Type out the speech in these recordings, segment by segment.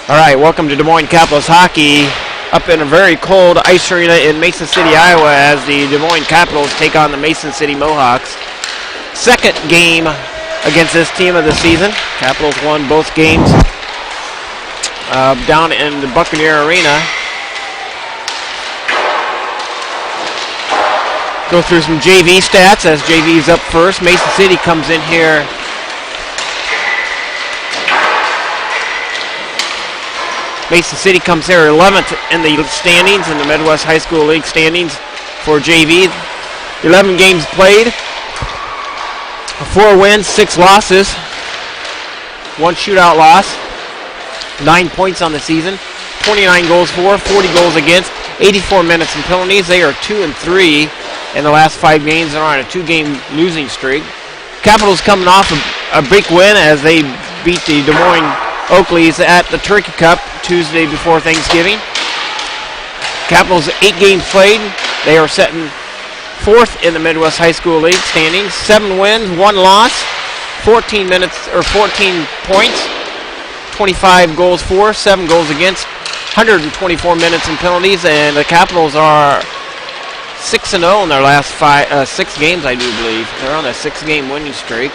All right, welcome to Des Moines Capitals hockey up in a very cold ice arena in Mason City, Iowa, as the Des Moines Capitals take on the Mason City Mohawks. Second game against this team of the season. Capitals won both games down in the Buccaneer Arena. Go through some JV stats as JV's up first. Mason City comes in here Mason City comes here 11th in the standings, in the Midwest High School League standings for JV. 11 games played, 4 wins, 6 losses, 1 shootout loss, 9 points on the season, 29 goals for, 40 goals against, 84 minutes and penalties. They are 2-3 in the last 5 games. They're on a 2-game losing streak. Capitals coming off a big win as they beat the Des Moines Oakleys at the Turkey Cup Tuesday before Thanksgiving. Capitals 8 games played. They are sitting 4th in the Midwest High School League standings. 7 wins, 1 loss, 14 points, 25 goals for, 7 goals against, 124 minutes and penalties, and the Capitals are 6-0 in their last 6 games, I do believe. They're on a 6-game winning streak.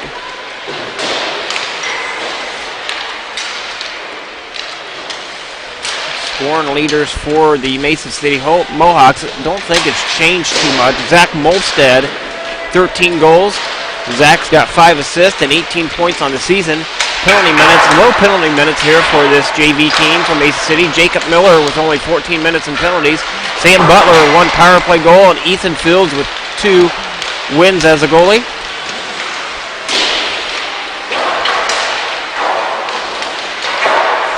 Scoring leaders for the Mason City Mohawks. Don't think it's changed too much. Zach Molstead, 13 goals. Zach's got 5 assists and 18 points on the season. Penalty minutes, low penalty minutes here for this JV team from Mason City. Jacob Miller with only 14 minutes and penalties. Sam Butler, 1 power play goal, and Ethan Fields with 2 wins as a goalie.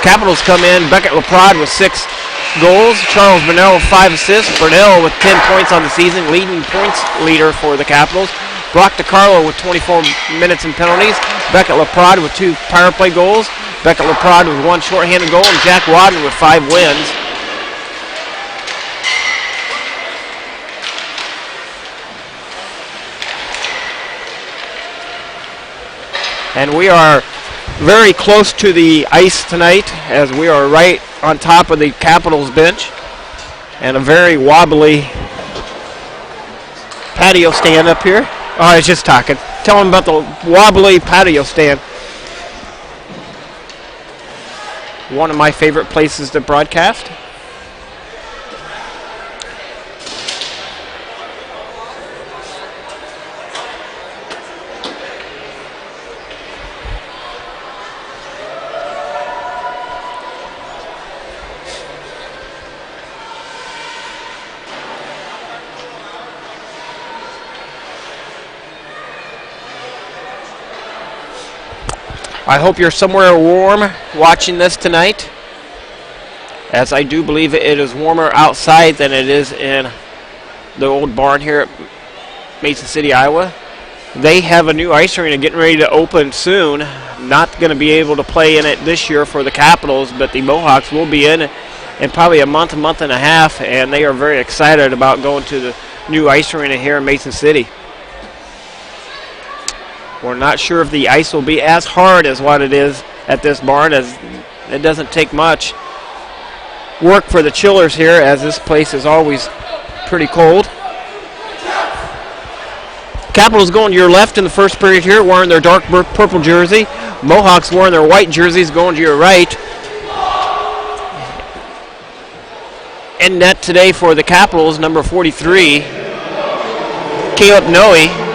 Capitals come in. Beckett Laprade with 6 goals. Charles Burnell with 5 assists. Burnell with 10 points on the season, leading points leader for the Capitals. Brock DiCarlo with 24 minutes and penalties. Beckett Laprade with 2 power play goals. Beckett Laprade with 1 shorthanded goal, and Jack Wadden with 5 wins. And we are very close to the ice tonight, as we are right on top of the Capitals bench, and a very wobbly patio stand up here. Oh, I was just talking. Tell them about the wobbly patio stand. One of my favorite places to broadcast. I hope you're somewhere warm watching this tonight, as I do believe it is warmer outside than it is in the old barn here at Mason City, Iowa. They have a new ice arena getting ready to open soon. Not going to be able to play in it this year for the Capitals, but the Mohawks will be in probably a month and a half, and they are very excited about going to the new ice arena here in Mason City. We're not sure if the ice will be as hard as what it is at this barn, as it doesn't take much work for the chillers here, as this place is always pretty cold. Capitals going to your left in the first period here, wearing their dark purple jersey. Mohawks wearing their white jerseys, going to your right. In net today for the Capitals, number 43, Caleb Noe.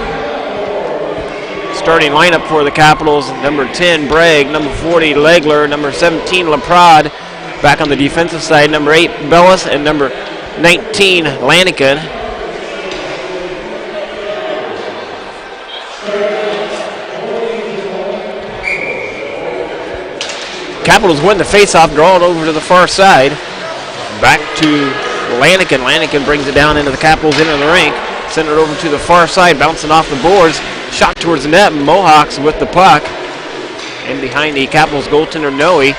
Starting lineup for the Capitals, number 10, Bragg, number 40, Legler, number 17, Laprade. Back on the defensive side, number 8, Bellis, and number 19, Lanigan. Capitals win the faceoff, draw it over to the far side. Back to Lanigan. Lanigan brings it down into the Capitals into the rink. Send it over to the far side, bouncing off the boards. Shot towards the net. Mohawks with the puck. And behind the Capitals goaltender, Noe.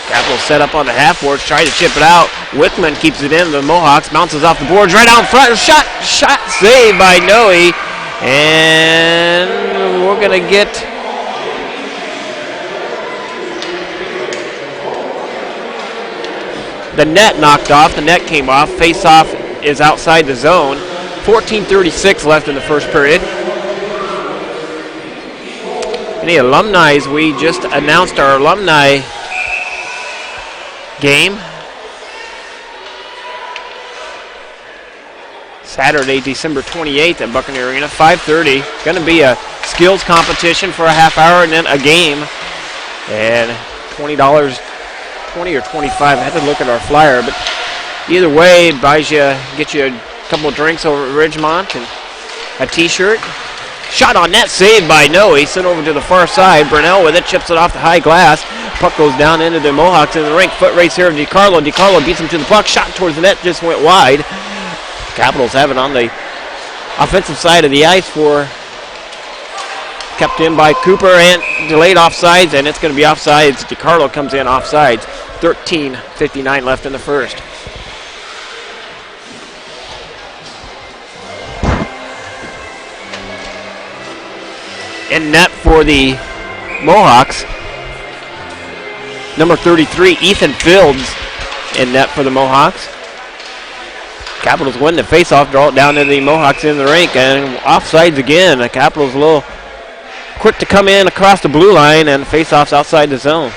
Capitals set up on the half boards, try to chip it out. Wickman keeps it in. The Mohawks bounces off the boards right out in front. Shot saved by Noe. And we're going to get the net knocked off. The net came off. Face-off is outside the zone. 14:36 left in the first period. Any alumni? We just announced our alumni game. Saturday, December 28th at Buccaneer Arena, 5:30. Going to be a skills competition for a half hour and then a game. And $20, 20 or 25. I had to look at our flyer, but either way, buys you, get you a couple of drinks over at Ridgemont and a T-shirt. Shot on net, saved by Noe. Sent over to the far side. Burnell with it, chips it off the high glass. Puck goes down into the Mohawks in the rink. Foot race here of DiCarlo. DiCarlo beats him to the puck. Shot towards the net, just went wide. Capitals have it on the offensive side of the ice for kept in by Cooper and delayed offsides, and it's going to be offsides. DiCarlo comes in offsides. 13:59 left in the first. In net for the Mohawks, number 33, Ethan Fields, in net for the Mohawks. Capitals win the faceoff, draw it down to the Mohawks in the rink, and offsides again. The Capitals a little quick to come in across the blue line, and faceoff's outside the zone.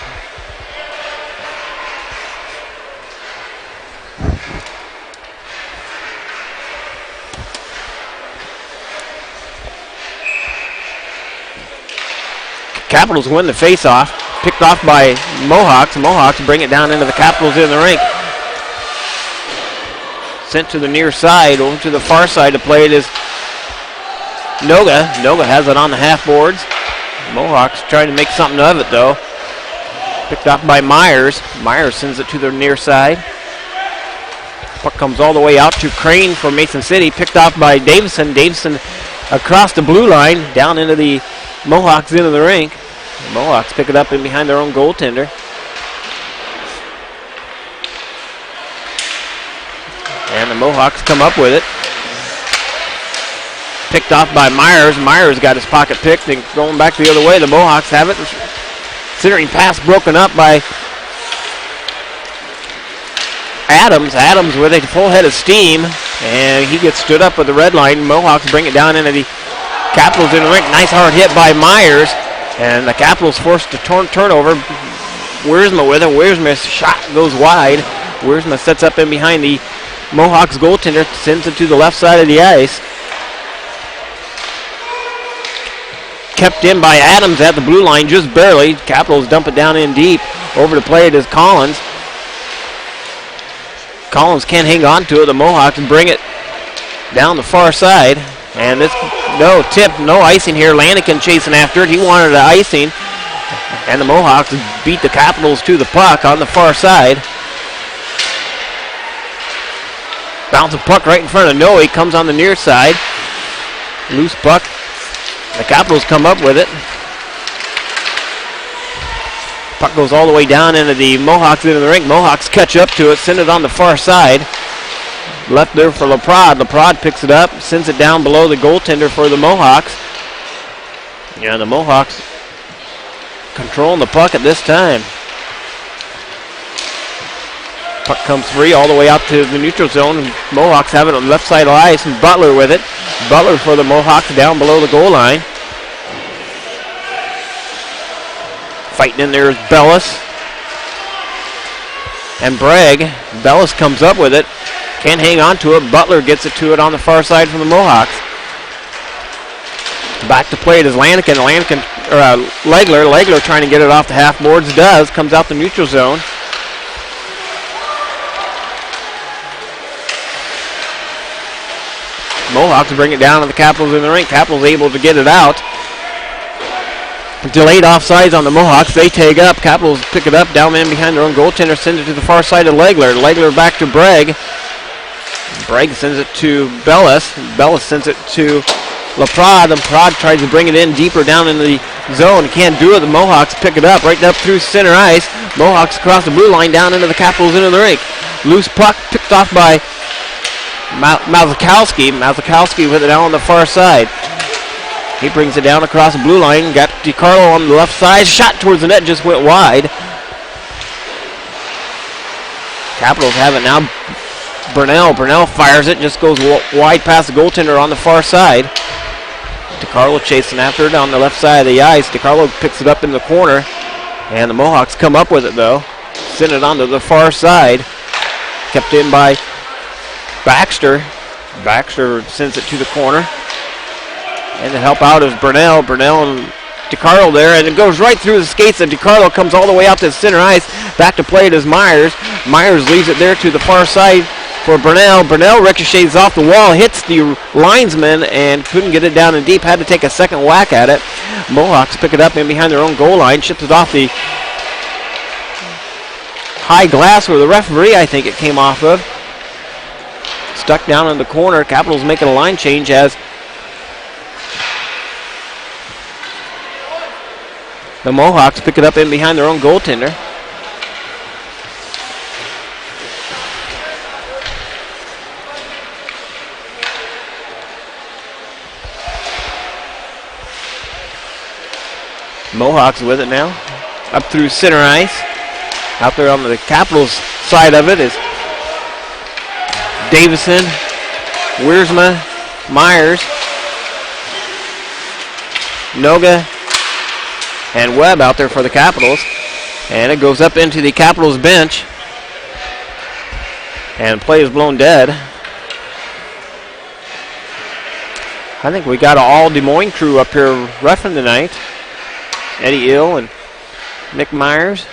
Capitals win the faceoff, picked off by Mohawks. Mohawks bring it down into the Capitals in the rink. Sent to the near side, over to the far side to play it is Noga. Noga has it on the half boards. Mohawks trying to make something of it though. Picked off by Myers. Myers sends it to the near side. Puck comes all the way out to Crane from Mason City. Picked off by Davison. Davison across the blue line, down into the Mohawks into the rink. The Mohawks pick it up in behind their own goaltender. And the Mohawks come up with it. Picked off by Myers. Myers got his pocket picked and going back the other way. The Mohawks have it. Centering pass broken up by Adams. Adams with a full head of steam. And he gets stood up with the red line. Mohawks bring it down into the Capitals in the rink. Nice hard hit by Myers. And the Capitals forced to turnover. Wiersma with it. Wiersma's shot goes wide. Wiersma sets up in behind the Mohawks goaltender, sends it to the left side of the ice. Kept in by Adams at the blue line, just barely. Capitals dump it down in deep. Over to play it is Collins. Collins can't hang on to it. The Mohawks bring it down the far side. And this, no tip, no icing here. Lanigan chasing after it. He wanted the icing. And the Mohawks beat the Capitals to the puck on the far side. Bouncing puck right in front of Noe. Comes on the near side. Loose puck. The Capitals come up with it. Puck goes all the way down into the Mohawks into the rink. Mohawks catch up to it. Send it on the far side. Left there for LaPrade. LaPrade picks it up. Sends it down below the goaltender for the Mohawks. Yeah, the Mohawks controlling the puck at this time. Puck comes free all the way out to the neutral zone. Mohawks have it on the left side of the ice, and Butler with it. Butler for the Mohawks down below the goal line. Fighting in there is Bellis. And Bragg. Bellis comes up with it. Can't hang on to it. Butler gets it to it on the far side from the Mohawks. Back to play it is Lanigan. Legler. Legler trying to get it off the half boards. Does. Comes out the neutral zone. Mohawks bring it down to the Capitals in the rink. Capitals able to get it out. Delayed offsides on the Mohawks. They tag up. Capitals pick it up down in behind their own goaltender. Send it to the far side of Legler. Legler back to Bragg. Bragg sends it to Bellis. Bellis sends it to LaPrade. LaPrade tries to bring it in deeper down into the zone. Can't do it. The Mohawks pick it up right up through center ice. Mohawks across the blue line down into the Capitals into the rink. Loose puck picked off by Mazakowski. Mazakowski with it down on the far side. He brings it down across the blue line. Got DiCarlo on the left side. Shot towards the net, just went wide. Capitals have it now. Burnell fires it, just goes wide past the goaltender on the far side. DeCarlo chasing after it on the left side of the ice. DeCarlo picks it up in the corner, and the Mohawks come up with it though. Send it onto the far side. Kept in by Baxter. Baxter sends it to the corner. And to help out is Burnell. Burnell and DeCarlo there, and it goes right through the skates, and DeCarlo comes all the way out to the center ice. Back to play it is Myers. Myers leaves it there to the far side for Burnell. Burnell ricochets off the wall, hits the linesman, and couldn't get it down in deep. Had to take a second whack at it. Mohawks pick it up in behind their own goal line, ships it off the high glass where the referee, I think it came off of. Stuck down in the corner. Capitals making a line change as the Mohawks pick it up in behind their own goaltender. Mohawks with it now. Up through center ice. Out there on the Capitals side of it is Davison, Wiersma, Myers, Noga, and Webb out there for the Capitals. And it goes up into the Capitals bench. And play is blown dead. I think we got an all Des Moines crew up here reffing tonight. Eddie Ill and Nick Myers.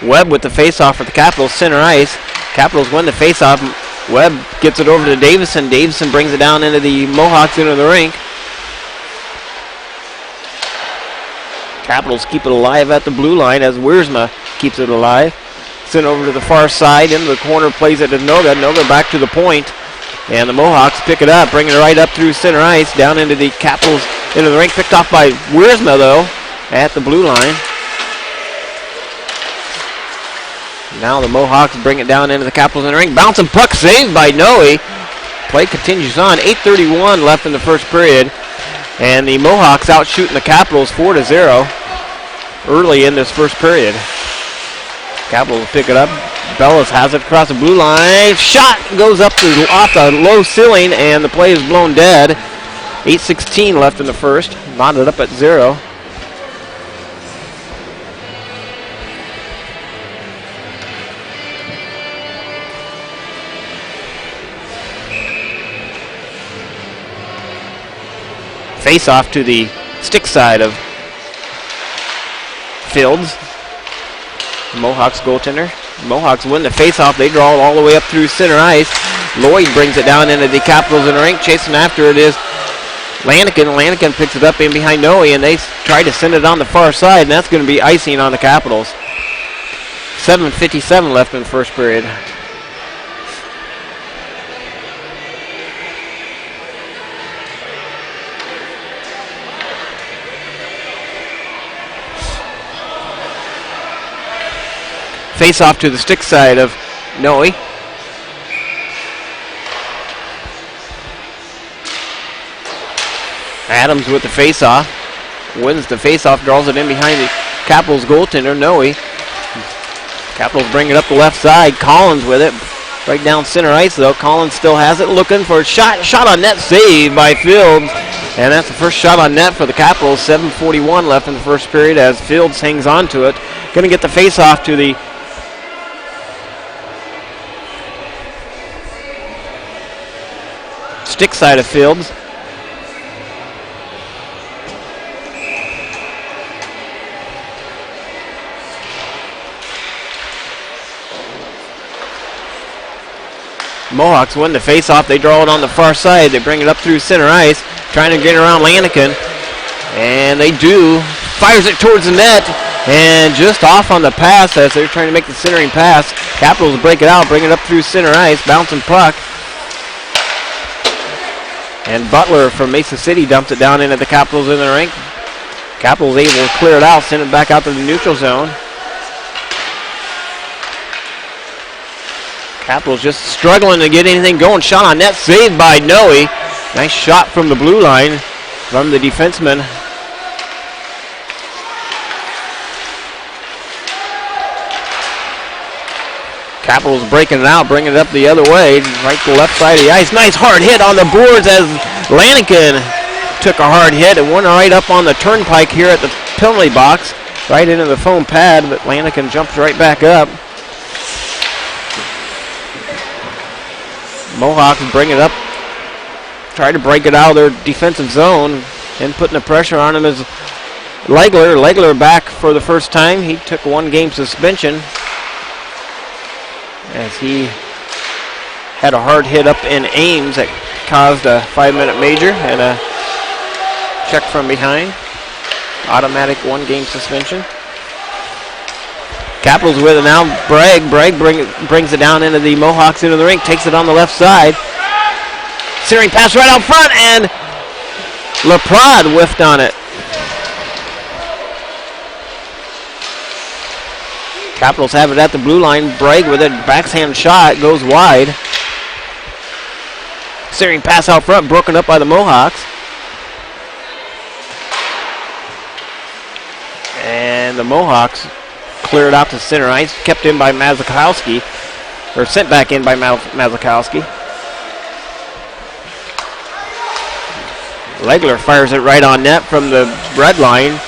Webb with the face-off for the Capitals, center ice. Capitals win the face-off. Webb gets it over to Davison. Davison brings it down into the Mohawks into the rink. Capitals keep it alive at the blue line as Wiersma keeps it alive. Sent over to the far side, into the corner, plays it to Noga. Noga back to the point. And the Mohawks pick it up, bringing it right up through center ice, down into the Capitals, into the rink. Picked off by Wiersma, though, at the blue line. Now the Mohawks bring it down into the Capitals in the ring. Bouncing puck saved by Noe. Play continues on. 8:31 left in the first period. And the Mohawks out shooting the Capitals 4-0 early in this first period. Capitals pick it up. Bellis has it across the blue line. Shot goes up off the low ceiling, and the play is blown dead. 8:16 left in the first. Knotted up at 0. Face off to the stick side of Fields. Mohawks goaltender. Mohawks win the face-off. They draw it all the way up through center ice. Lloyd brings it down into the Capitals in the rink. Chasing after it is Lanigan. Lanigan picks it up in behind Noe, and they try to send it on the far side, and that's going to be icing on the Capitals. 7:57 left in the first period. Face off to the stick side of Noe. Adams with the face off. Wins the face off, draws it in behind the Capitals goaltender, Noe. Capitals bring it up the left side. Collins with it. Right down center ice though. Collins still has it, looking for a shot. Shot on net, saved by Fields. And that's the first shot on net for the Capitals. 7:41 left in the first period as Fields hangs on to it. Going to get the face off to the stick side of Fields. Mohawks win the face-off. They draw it on the far side. They bring it up through center ice, trying to get around Lanigan. And they do. Fires it towards the net. And just off on the pass as they're trying to make the centering pass. Capitals break it out, bring it up through center ice. Bouncing puck. And Butler from Mesa City dumps it down into the Capitals in the rink. Capitals able to clear it out, send it back out to the neutral zone. Capitals just struggling to get anything going. Shot on net, saved by Noe. Nice shot from the blue line from the defenseman. Capitals breaking it out, bringing it up the other way, right to the left side of the ice. Nice hard hit on the boards as Lanigan took a hard hit and went right up on the turnpike here at the penalty box, right into the foam pad, but Lanigan jumps right back up. Mohawks bring it up, try to break it out of their defensive zone, and putting the pressure on him is Legler. Legler back for the first time. He took a 1-game suspension as he had a hard hit up in Ames that caused a 5-minute major and a check from behind. Automatic 1-game suspension. Capitals with it now. Bragg brings it down into the Mohawks into the rink. Takes it on the left side. Searing pass right out front, and LaPrade whiffed on it. Capitals have it at the blue line. Bragg with it. Backhand shot. Goes wide. Searing pass out front. Broken up by the Mohawks. And the Mohawks cleared out to center ice. Kept in by Mazakowski. Or sent back in by Mazakowski. Legler fires it right on net from the red line.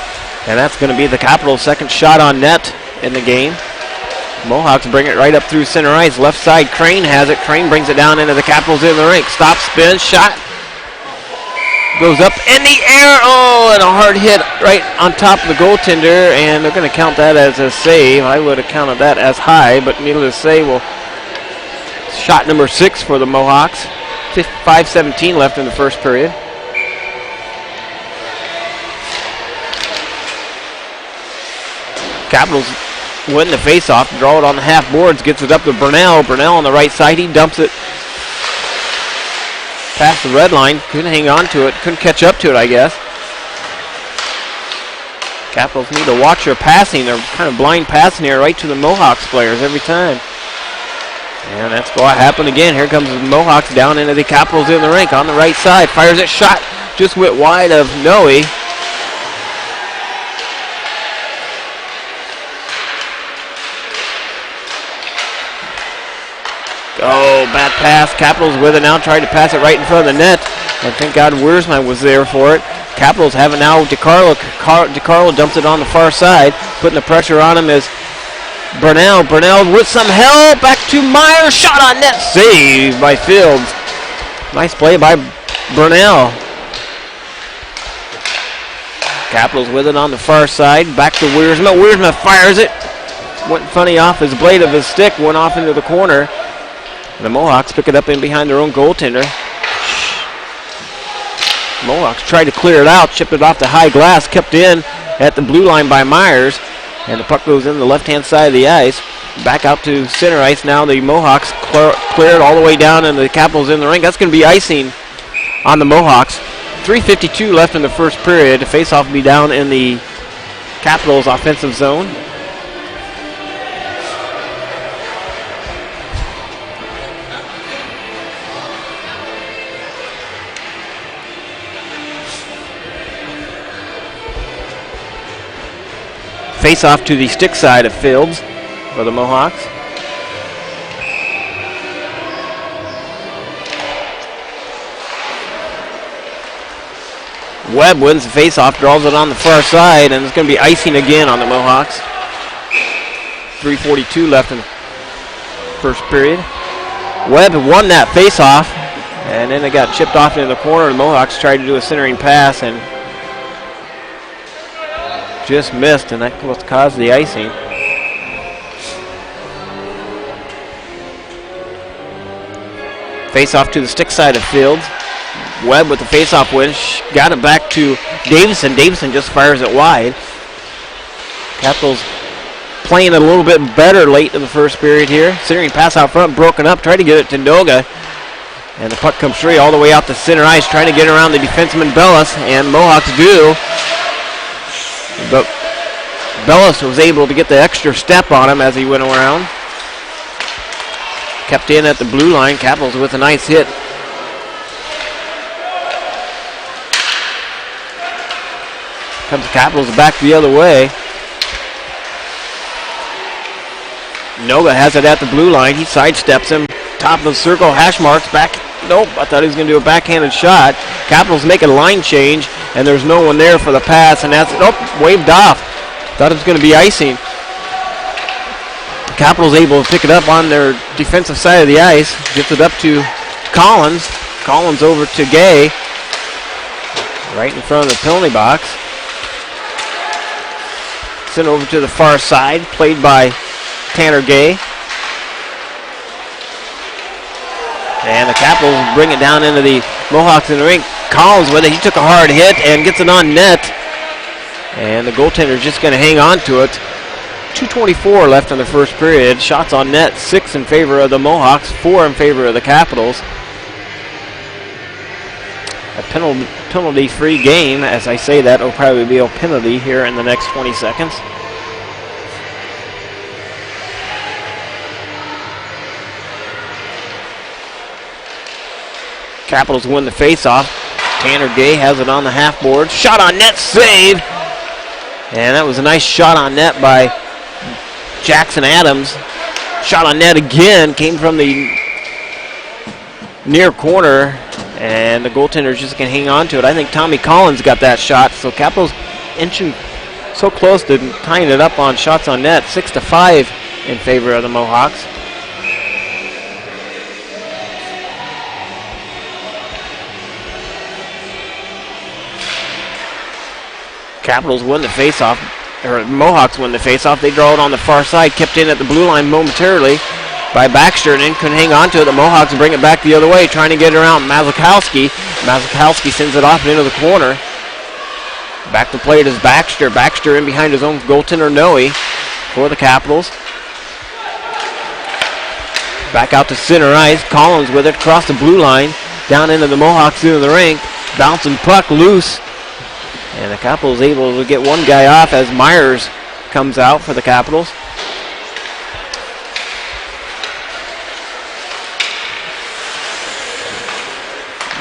And that's going to be the Capitals' second shot on net in the game. Mohawks bring it right up through center ice. Left side, Crane has it. Crane brings it down into the Capitals in the rink. Stop, spin, shot. Goes up in the air. Oh, and a hard hit right on top of the goaltender. And they're going to count that as a save. I would have counted that as high, but needless to say, well, shot number 6 for the Mohawks. 5:17 left in the first period. Capitals win the faceoff, draw it on the half boards, gets it up to Burnell. Burnell on the right side, he dumps it past the red line. Couldn't hang on to it, couldn't catch up to it, I guess. Capitals need to watch their passing. They're kind of blind passing here right to the Mohawks players every time. And that's what happened again. Here comes the Mohawks down into the Capitals in the rink on the right side. Fires it, shot just went wide of Noe. Oh, bad pass. Capitals with it now, trying to pass it right in front of the net. And thank God Wiersma was there for it. Capitals have it now. DeCarlo dumps it on the far side. Putting the pressure on him is Burnell. Burnell with some help. Back to Myers. Shot on net. Saved by Fields. Nice play by Burnell. Capitals with it on the far side. Back to Wiersma. Wiersma fires it. Went funny off his blade of his stick. Went off into the corner. The Mohawks pick it up in behind their own goaltender. Mohawks tried to clear it out, chipped it off the high glass, kept in at the blue line by Myers, and the puck goes in the left-hand side of the ice. Back out to center ice now. The Mohawks cleared all the way down, and the Capitals in the ring. That's going to be icing on the Mohawks. 3:52 left in the first period. The faceoff will be down in the Capitals' offensive zone. Face off to the stick side of Fields for the Mohawks. Webb wins the face-off, draws it on the far side, and it's going to be icing again on the Mohawks. 3:42 left in the first period. Webb won that face-off, and then it got chipped off into the corner. The Mohawks tried to do a centering pass and just missed, and that caused the icing. Face-off to the stick side of Fields. Webb with the face-off win. Got it back to Davison. Davison just fires it wide. Capitals playing it a little bit better late in the first period here. Centering pass out front, broken up. Tried to get it to Noga. And the puck comes straight all the way out to center ice, trying to get around the defenseman Bellis, and Mohawks do. But Bellis was able to get the extra step on him as he went around. Kept in at the blue line. Capitals with a nice hit. Comes Capitals back the other way. Noga has it at the blue line. He sidesteps him. Top of the circle, hash marks, back. Nope, I thought he was going to do a backhanded shot. Capitals make a line change, and there's no one there for the pass, and that's, waved off. Thought it was going to be icing. Capitals able to pick it up on their defensive side of the ice. Gets it up to Collins. Collins over to Gay. Right in front of the penalty box. Sent over to the far side, played by Tanner Gay. And the Capitals bring it down into the Mohawks in the rink. Collins with it. He took a hard hit and gets it on net. And the goaltender's just going to hang on to it. 2:24 left in the first period. Shots on net, 6 in favor of the Mohawks, 4 in favor of the Capitals. A penalty-free game. As I say that, it'll probably be a penalty here in the next 20 seconds. Capitals win the face-off. Tanner Gay has it on the half board. Shot on net, save! And that was a nice shot on net by Jackson Adams. Shot on net again, came from the near corner, and the goaltender's just going to hang on to it. I think Tommy Collins got that shot, so Capitals inching so close to tying it up on shots on net. 6-5 in favor of the Mohawks. Capitals win the faceoff, or Mohawks win the faceoff. They draw it on the far side, kept in at the blue line momentarily by Baxter, and then couldn't hang on to it. The Mohawks bring it back the other way, trying to get it around Mazakowski. Mazakowski sends it off and into the corner. Back to play it is Baxter. Baxter in behind his own goaltender, Noe, for the Capitals. Back out to center ice. Collins with it across the blue line, down into the Mohawks into the rink. Bouncing puck loose. And the Capitals able to get one guy off as Myers comes out for the Capitals.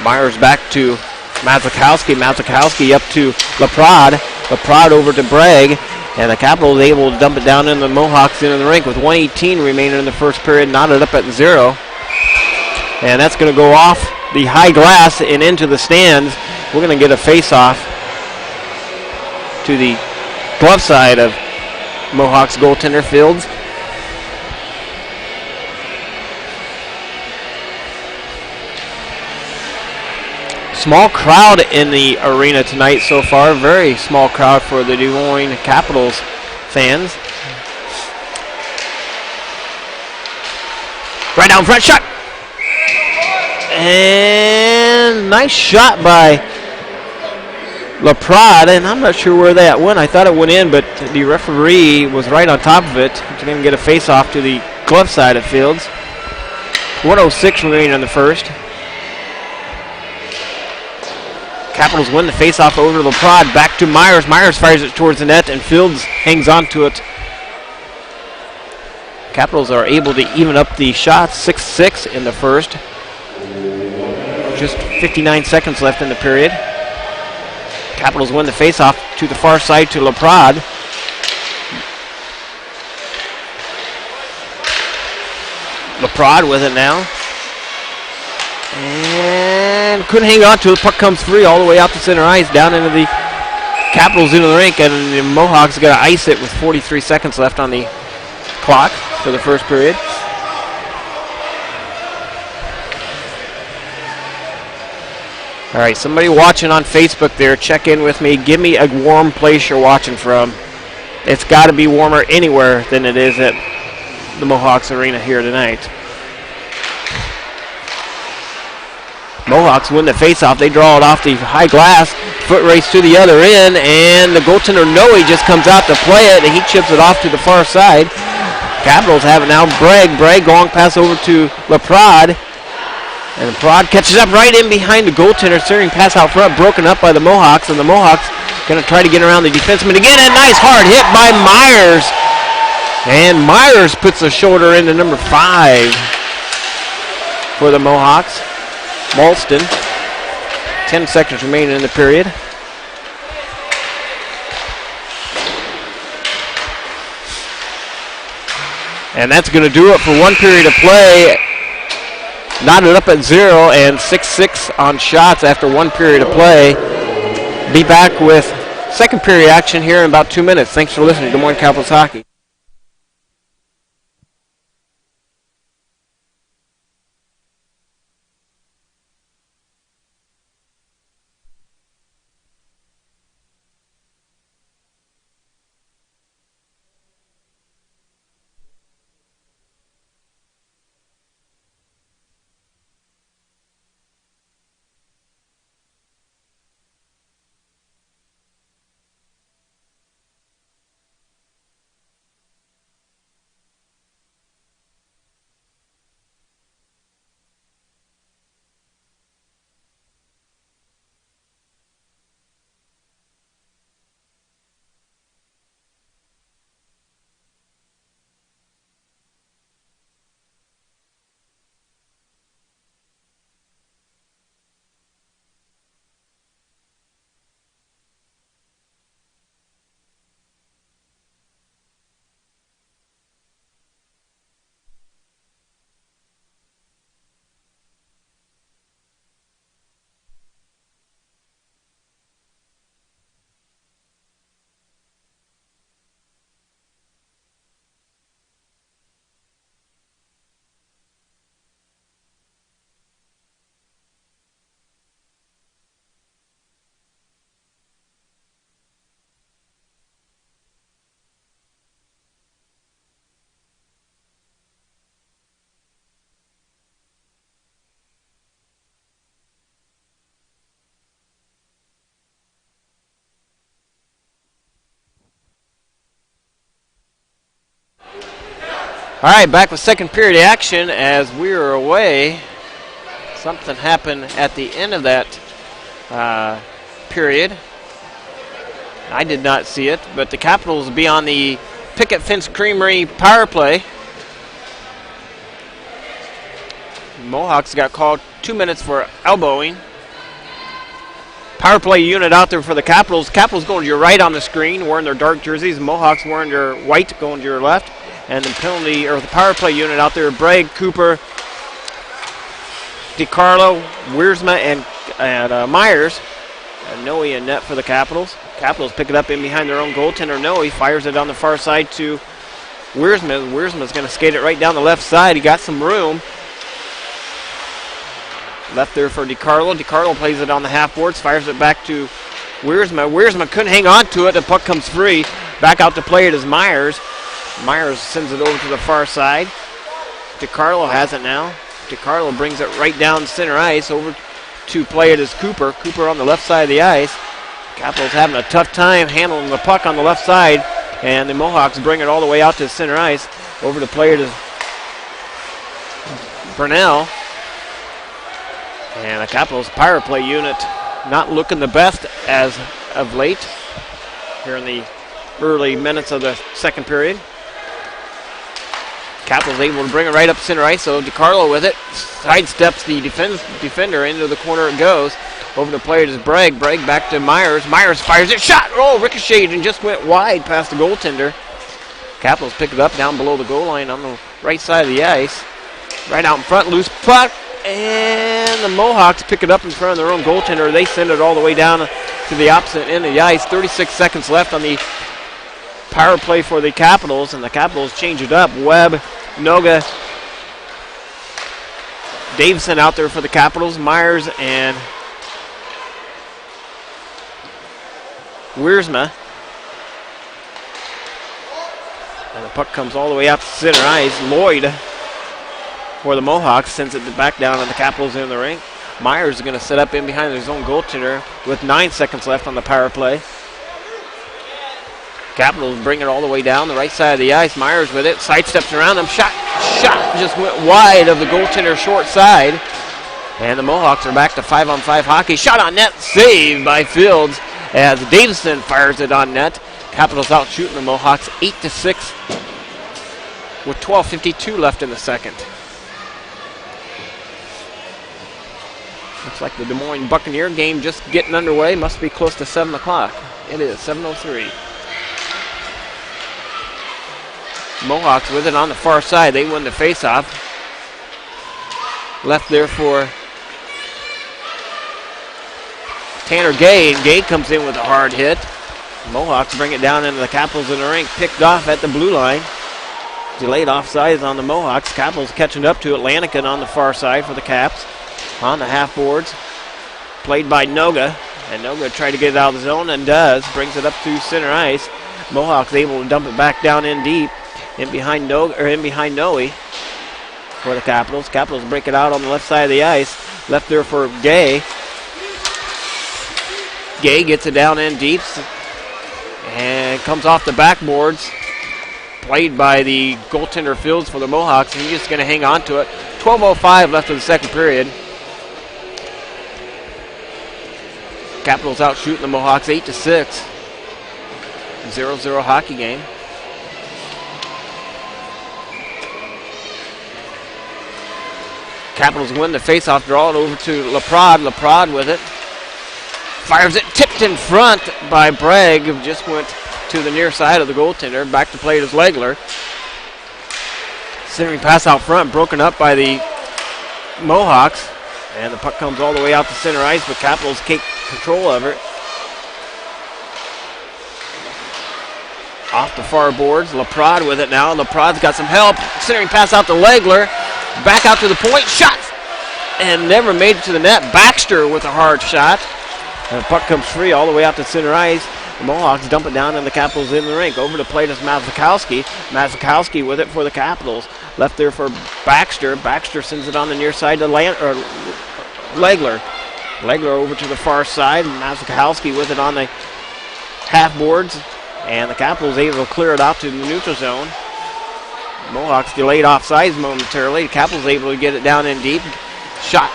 Myers back to Mazakowski. Mazakowski up to Laprade. Laprade over to Bragg. And the Capitals able to dump it down in the Mohawks into the rink with 1:18 remaining in the first period, knotted up at 0. And that's going to go off the high glass and into the stands. We're going to get a face-off to the glove side of Mohawks goaltender Fields. Small crowd in the arena tonight so far. Very small crowd for the Des Moines Capitals fans. Right down front, shot! And nice shot by Laprade, and I'm not sure where that went. I thought it went in, but the referee was right on top of it. He's going to get a face-off to the glove side of Fields. 1:06 remaining in the first. Capitals win the face-off over to Laprade. Back to Myers. Myers fires it towards the net, and Fields hangs on to it. Capitals are able to even up the shots. 6-6 in the first. Just 59 seconds left in the period. Capitals win the faceoff to the far side to Laprade. Laprade with it now. And couldn't hang on to it. Puck comes free all the way out to center ice, down into the Capitals into the rink, and the Mohawks got to ice it with 43 seconds left on the clock for the first period. All right, somebody watching on Facebook there, check in with me. Give me a warm place you're watching from. It's got to be warmer anywhere than it is at the Mohawks Arena here tonight. Mohawks win the faceoff. They draw it off the high glass. Foot race to the other end, and the goaltender Noe just comes out to play it, and he chips it off to the far side. Capitals have it now. Bragg long pass over to Laprade. And Laprade catches up right in behind the goaltender. Steering pass out front, broken up by the Mohawks, and the Mohawks going to try to get around the defenseman again. A nice hard hit by Myers. And Myers puts a shoulder into number 5 for the Mohawks. Malston. 10 seconds remaining in the period. And that's going to do it for one period of play. Knotted up at 0 and 6-6 on shots after one period of play. Be back with second period action here in about 2 minutes. Thanks for listening to Des Moines Capitals Hockey. All right, back with second period action as we are away. Something happened at the end of that period. I did not see it, but the Capitals will be on the Picket Fence Creamery power play. Mohawks got called 2 minutes for elbowing. Power play unit out there for the Capitals. Capitals going to your right on the screen, wearing their dark jerseys. Mohawks wearing their white, going to your left. And the penalty, or the power play unit out there, Bragg, Cooper, DiCarlo, Wiersma, and Myers. And Noe in net for the Capitals. Capitals pick it up in behind their own goaltender. Noe fires it on the far side to Wiersma. Wiersma's going to skate it right down the left side. He got some room. Left there for DiCarlo. DiCarlo plays it on the half boards, fires it back to Wiersma. Wiersma couldn't hang on to it. The puck comes free. Back out to play it is Myers. Myers sends it over to the far side. DiCarlo has it now. DiCarlo brings it right down center ice. Over to play it is Cooper. Cooper on the left side of the ice. Capitals having a tough time handling the puck on the left side. And the Mohawks bring it all the way out to center ice. Over to play it is Burnell. And the Capitals power play unit not looking the best as of late here in the early minutes of the second period. Capitals able to bring it right up center ice, so DiCarlo with it. Sidesteps the defender into the corner it goes. Over to play it is Bragg. Bragg back to Myers. Myers fires it. Shot! Oh, ricocheted and just went wide past the goaltender. Capitals pick it up down below the goal line on the right side of the ice. Right out in front, loose puck. And the Mohawks pick it up in front of their own goaltender. They send it all the way down to the opposite end of the ice. 36 seconds left on the power play for the Capitals, and the Capitals change it up. Webb, Noga, Davison out there for the Capitals. Myers and Wiersma. And the puck comes all the way out to center ice. Lloyd for the Mohawks sends it back down, and the Capitals in the ring. Myers is going to set up in behind his own goaltender with 9 seconds left on the power play. Capitals bring it all the way down the right side of the ice. Myers with it, sidesteps around him. Shot just went wide of the goaltender short side. And the Mohawks are back to 5-on-5 hockey. Shot on net, saved by Fields as Davison fires it on net. Capitals out shooting the Mohawks 8-6 with 12:52 left in the second. Looks like the Des Moines Buccaneer game just getting underway. Must be close to 7 o'clock. It is 7:03. Mohawks with it on the far side. They win the faceoff. Left there for Tanner Gay, and Gay comes in with a hard hit. Mohawks bring it down into the Capitals in the rink. Picked off at the blue line. Delayed offsides on the Mohawks. Capitals catching up to Atlantica on the far side for the Caps. On the half boards. Played by Noga. And Noga tried to get it out of the zone and does. Brings it up to center ice. Mohawks able to dump it back down in deep. In behind Noe for the Capitals. Capitals break it out on the left side of the ice. Left there for Gay. Gay gets it down in deep. And comes off the backboards. Played by the goaltender Fields for the Mohawks. And he's just going to hang on to it. 12:05 left in the second period. Capitals out shooting the Mohawks 8-6. 0-0 hockey game. Capitals win the faceoff, draw it over to Laprade. Laprade with it. Fires it, tipped in front by Bragg, who just went to the near side of the goaltender. Back to play is Legler. Centering pass out front, broken up by the Mohawks. And the puck comes all the way out to center ice, but Capitals take control of it. Off the far boards, Laprade with it now. Laprade's got some help. Centering pass out to Legler. Back out to the point, shot! And never made it to the net. Baxter with a hard shot. And the puck comes free all the way out to center ice. The Mohawks dump it down and the Capitals in the rink. Over to plate is Mazikowski. Mazikowski with it for the Capitals. Left there for Baxter. Baxter sends it on the near side to Legler. Legler over to the far side. Mazikowski with it on the half boards. And the Capitals able to clear it out to the neutral zone. Mohawks delayed offsides momentarily. The Capitals able to get it down in deep. Shot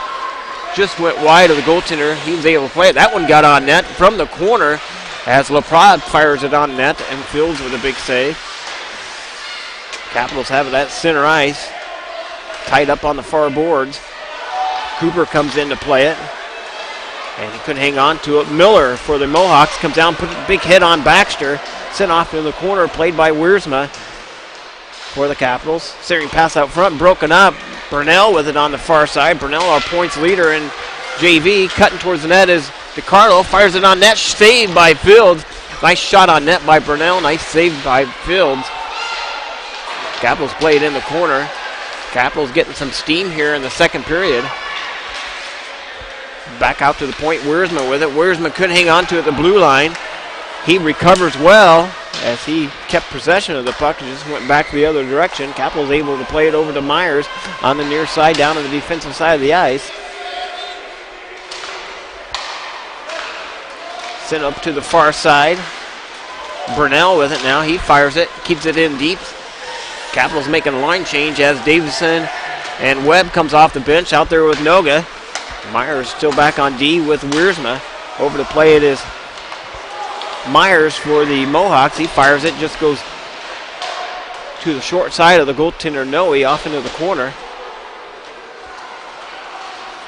just went wide of the goaltender. He was able to play it. That one got on net from the corner as Laprade fires it on net and Fields with a big save. Capitals have it at center ice. Tied up on the far boards. Cooper comes in to play it. And he couldn't hang on to it. Miller for the Mohawks comes down, put a big hit on Baxter. Sent off in the corner, played by Wiersma for the Capitals. Centering pass out front, broken up. Burnell with it on the far side. Burnell, our points leader in JV. Cutting towards the net is DiCarlo. Fires it on net, saved by Fields. Nice shot on net by Burnell. Nice save by Fields. Capitals play it in the corner. Capitals getting some steam here in the second period. Back out to the point, Wiersma with it. Wiersma couldn't hang on to it at the blue line. He recovers well as he kept possession of the puck and just went back the other direction. Capitals able to play it over to Myers on the near side down to the defensive side of the ice. Sent up to the far side. Burnell with it now. He fires it, keeps it in deep. Capitals making a line change as Davison and Webb comes off the bench out there with Noga. Myers still back on D with Wiersma. Over to play it is Myers for the Mohawks. He fires it, just goes to the short side of the goaltender Noe off into the corner.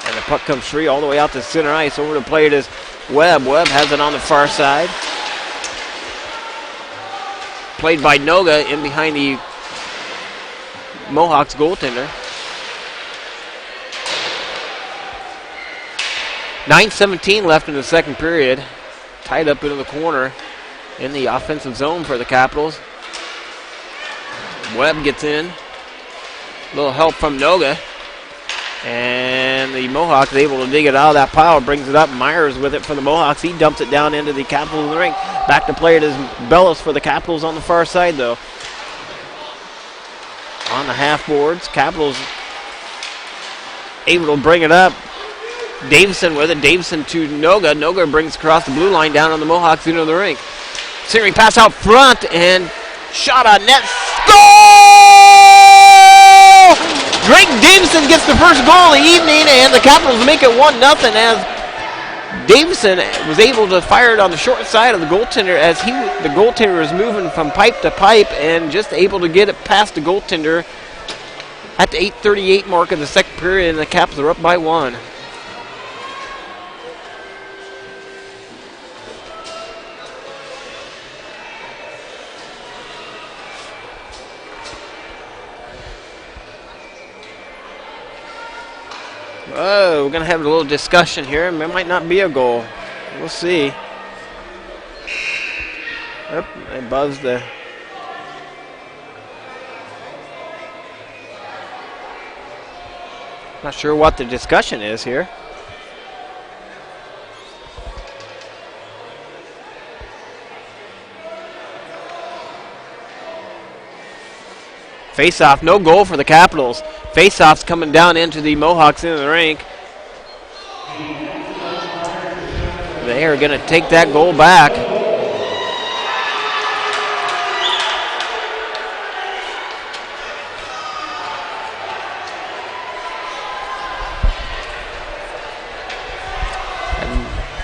And the puck comes free all the way out to center ice. Over to play it is Webb. Webb has it on the far side. Played by Noga in behind the Mohawks goaltender. 9:17 left in the second period. Tied up into the corner in the offensive zone for the Capitals. Webb gets in. A little help from Noga. And the Mohawks is able to dig it out of that pile. Brings it up. Myers with it for the Mohawks. He dumps it down into the Capitals in the rink. Back to play it is Bellis for the Capitals on the far side, though. On the half boards. Capitals able to bring it up. Davison with it. Davison to Noga. Noga brings across the blue line down on the Mohawks into the rink. Centering pass out front and shot on net. Goal! Drake Davison gets the first goal of the evening, and the Capitals make it 1-0 as Davison was able to fire it on the short side of the goaltender as the goaltender was moving from pipe to pipe and just able to get it past the goaltender at the 8:38 mark of the second period, and the Caps are up by 1. Oh, we're going to have a little discussion here. It might not be a goal. We'll see. Yep, they buzzed the... Not sure what the discussion is here. Face-off, no goal for the Capitals. Face-off's coming down into the Mohawks into the rink. They are going to take that goal back.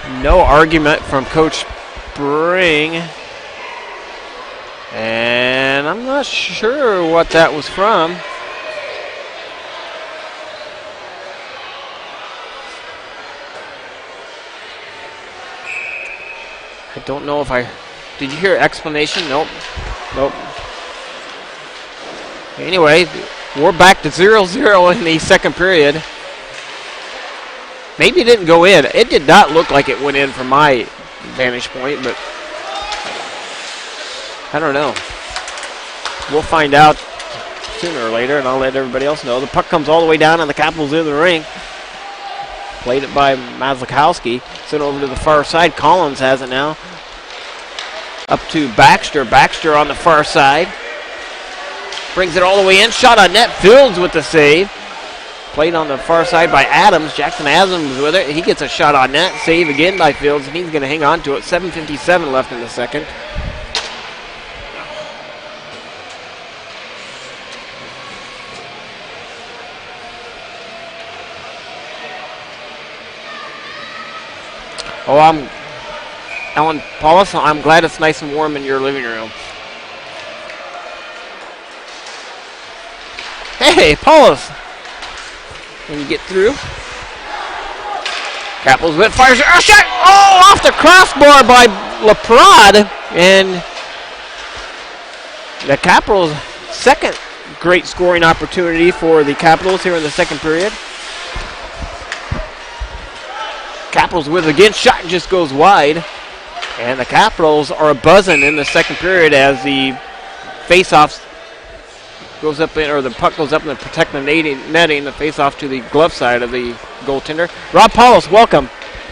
And no argument from Coach Spring. And I'm not sure what that was from. I don't know if I... Did you hear explanation? Nope. Nope. Anyway, we're back to 0-0 in the second period. Maybe it didn't go in. It did not look like it went in from my vantage point, but... I don't know. We'll find out sooner or later, and I'll let everybody else know. The puck comes all the way down, and the Capitals in the ring. Played it by Mazlikowski. Sent over to the far side. Collins has it now. Up to Baxter. Baxter on the far side. Brings it all the way in. Shot on net. Fields with the save. Played on the far side by Adams. Jackson Adams with it. He gets a shot on net. Save again by Fields, and he's going to hang on to it. 7:57 left in the second. Oh, Alan Paulus, I'm glad it's nice and warm in your living room. Hey, Paulus. When you get through. Capitals with fires. Oh, shot! Oh, off the crossbar by LaPrade. And the Capitals' second great scoring opportunity for the Capitals here in the second period. Capitals with again, shot just goes wide. And the Capitals are buzzing in the second period as the face-off goes up in, or the puck goes up and they protect the netting, the face-off to the glove side of the goaltender. Rob Paulus, welcome.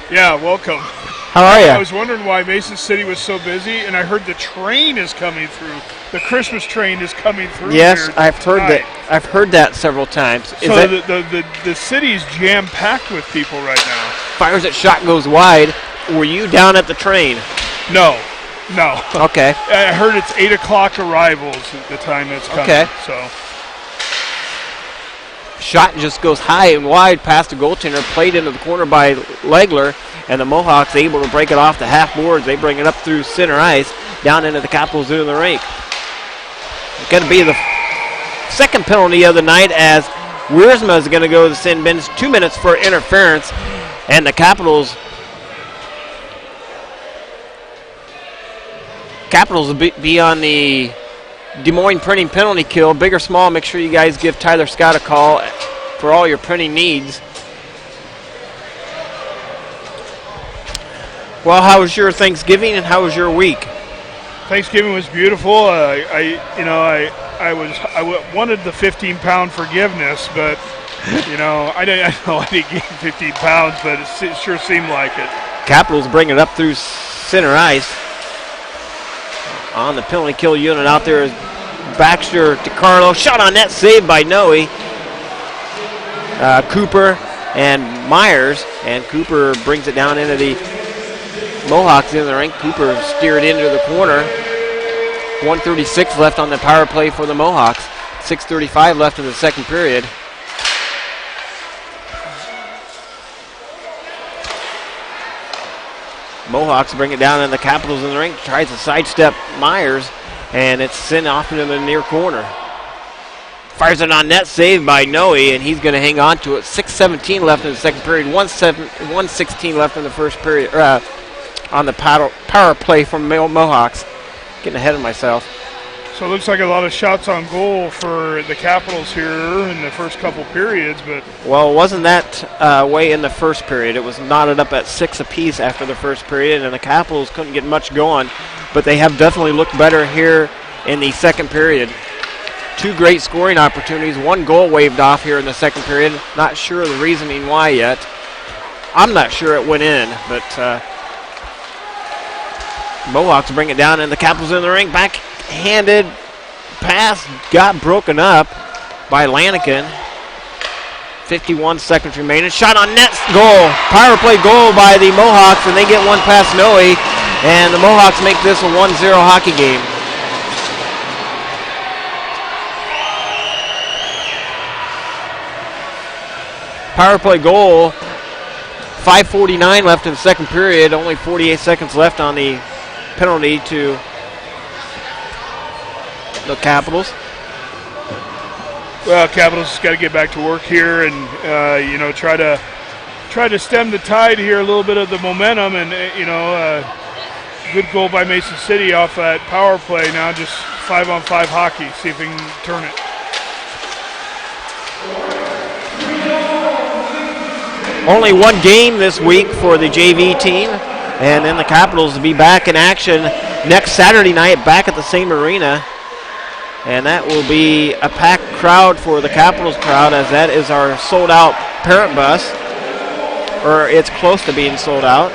Yeah, welcome. How are you? I was wondering why Mason City was so busy, and I heard the train is coming through. The Christmas train is coming through. Yes, here I've heard tonight. that. I've heard that several times. So the city's jam-packed with people right now. Fires it, shot goes wide. Were you down at the train? No. Okay. I heard it's 8 o'clock arrivals at the time it's coming. Okay. So. Shot just goes high and wide past the goaltender, played into the corner by Legler, and the Mohawks able to break it off the half boards. They bring it up through center ice, down into the Capitals into the rink. It's going to be the second penalty of the night as Wiersma is going to go to the sin bins. 2 minutes for interference, and the Capitals will be on the Des Moines printing penalty kill. Big or small, make sure you guys give Tyler Scott a call for all your printing needs. Well, how was your Thanksgiving and how was your week? Thanksgiving was beautiful. I wanted the 15-pound forgiveness, but I didn't gain 15 pounds, but it sure seemed like it. Capitals bring it up through center ice. On the penalty kill unit out there is Baxter to Carlo. Shot on net, saved by Noe. Cooper and Myers. And Cooper brings it down into the Mohawks in the rink. Cooper steered into the corner. 1:36 left on the power play for the Mohawks. 6:35 left in the second period. Mohawks bring it down, and the Capitals in the rink tries to sidestep Myers, and it's sent off into the near corner. Fires it on net, saved by Noe, and he's going to hang on to it. 6:17 left in the second period, 1:16 left in the first period, on the power play from Mohawks. Getting ahead of myself. So it looks like a lot of shots on goal for the Capitals here in the first couple periods, but Well, it wasn't that way in the first period. It was knotted up at 6 apiece after the first period, and the Capitals couldn't get much going, but they have definitely looked better here in the second period. 2 great scoring opportunities, 1 goal waved off here in the second period. Not sure the reasoning why yet. I'm not sure it went in, but Mohawks bring it down, and the Capitals in the ring. Backhanded pass got broken up by Lanigan. 51 seconds remaining. Shot on net, goal. Power play goal by the Mohawks, and they get one past Noe, and the Mohawks make this a 1-0 hockey game. Power play goal. 5:49 left in the second period. Only 48 seconds left on the penalty to the Capitals. well, Capitals has got to get back to work here and try to stem the tide here, a little bit of the momentum, and good goal by Mason City off that power play. Now just 5-on-5 hockey. See if we can turn it. Only 1 game this week for the JV team, and then the Capitals will be back in action next Saturday night back at the same arena, and that will be a packed crowd for the Capitals crowd, as that is our sold-out parent bus, or it's close to being sold out.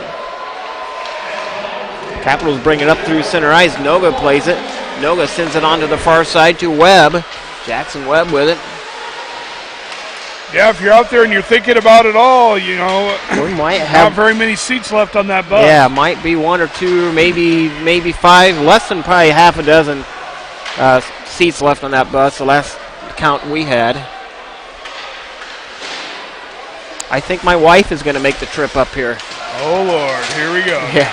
Capitals bring it up through center ice. Noga plays it. Noga sends it on to the far side to Webb. Jackson Webb with it. Yeah, if you're out there and you're thinking about it all, We might have not very many seats left on that bus. Yeah, might be 1 or 2, maybe 5, less than probably half a dozen seats left on that bus, the last count we had. I think my wife is going to make the trip up here. Oh, Lord, here we go. Yeah,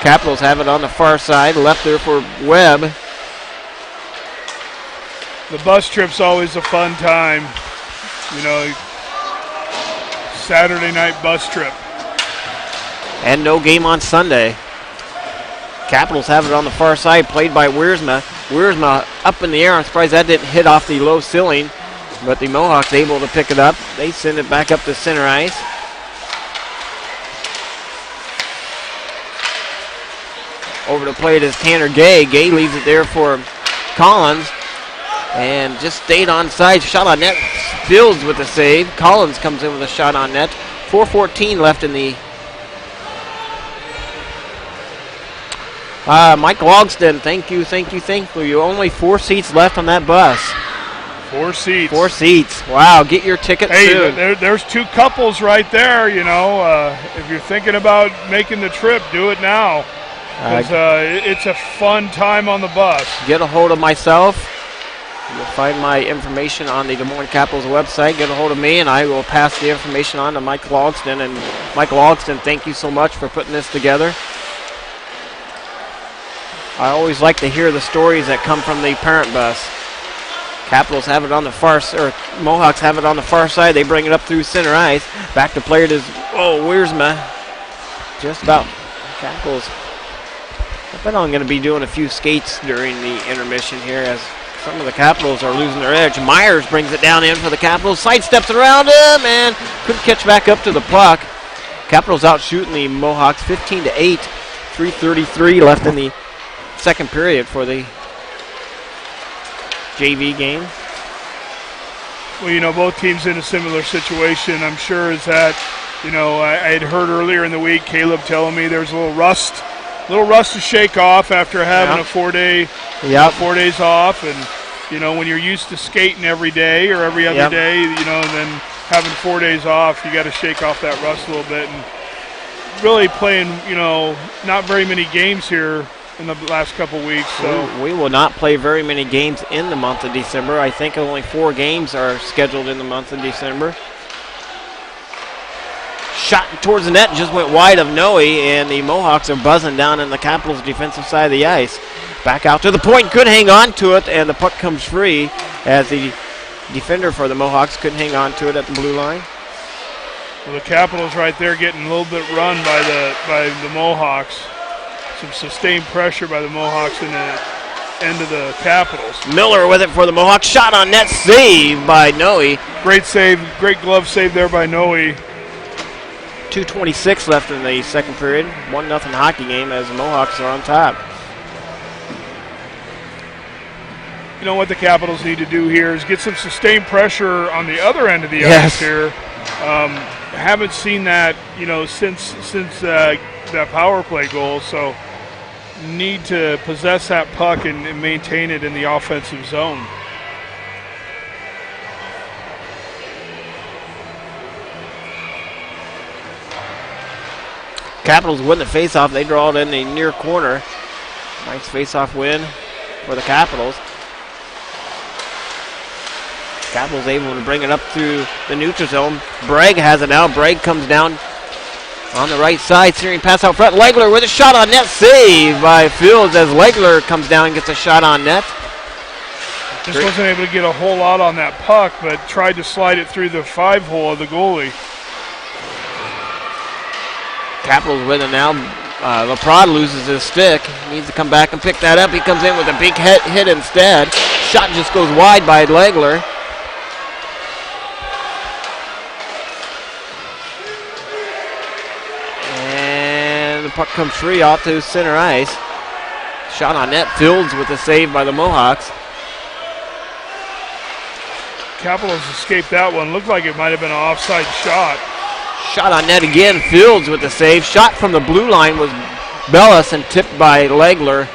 Capitals have it on the far side, left there for Webb. The bus trip's always a fun time. Saturday night bus trip. And no game on Sunday. Capitals have it on the far side, played by Wiersma. Wiersma up in the air. I'm surprised that didn't hit off the low ceiling, but the Mohawks able to pick it up. They send it back up to center ice. Over the plate is Tanner Gay. Gay leaves it there for Collins, and just stayed on side. Shot on net. Fields with the save. Collins comes in with a shot on net. 4:14 left in the. Mike Logston, thank you. Only 4 seats left on that bus. 4 seats. 4 seats. Wow, get your ticket soon. There's 2 couples right there, If you're thinking about making the trip, do it now. Because it's a fun time on the bus. Get a hold of myself. You'll find my information on the Des Moines Capitals website. Get a hold of me, and I will pass the information on to Mike Logston. And Mike Logston, thank you so much for putting this together. I always like to hear the stories that come from the parent bus. Capitals have it on the far side, or Mohawks have it on the far side. They bring it up through center ice. Back to player is Wiersma. Just about Capitals. I bet I'm going to be doing a few skates during the intermission here, as some of the Capitals are losing their edge. Myers brings it down in for the Capitals. Sidesteps around him and couldn't catch back up to the puck. Capitals out shooting the Mohawks 15-8. 3:33 left in the second period for the JV game. Well, both teams in a similar situation, I'm sure, is that, I had heard earlier in the week Caleb telling me there's a little rust to shake off after having a 4 day, 4 days off, and when you're used to skating every day or every other day, and then having 4 days off, you got to shake off that rust a little bit. And really playing, not very many games here in the last couple weeks. So we will not play very many games in the month of December. I think only 4 games are scheduled in the month of December. Shot towards the net, just went wide of Noe, and the Mohawks are buzzing down in the Capitals' defensive side of the ice. Back out to the point, could hang on to it, and the puck comes free as the defender for the Mohawks couldn't hang on to it at the blue line. Well, the Capitals right there getting a little bit run by the Mohawks. Some sustained pressure by the Mohawks in end of the Capitals. Miller with it for the Mohawks. Shot on net, save by Noe. Great save, great glove save there by Noe. 2:26 left in the second period. 1-0 hockey game as the Mohawks are on top. You know what the Capitals need to do here is get some sustained pressure on the other end of the ice here. Haven't seen that, since that power play goal. So need to possess that puck and maintain it in the offensive zone. Capitals win the faceoff. They draw it in the near corner. Nice faceoff win for the Capitals. Capitals able to bring it up through the neutral zone. Bragg has it now. Bragg comes down on the right side. Steering pass out front. Legler with a shot on net. Save by Fields as Legler comes down and gets a shot on net. Just wasn't able to get a whole lot on that puck, but tried to slide it through the 5-hole of the goalie. Capitals with it now. LaPrade loses his stick. He needs to come back and pick that up. He comes in with a big hit instead. Shot just goes wide by Legler. And the puck comes free off to center ice. Shot on net. Fields with a save by the Mohawks. Capitals escaped that one. Looked like it might have been an offside shot. Shot on net again. Fields with the save. Shot from the blue line was Bellis and tipped by Legler.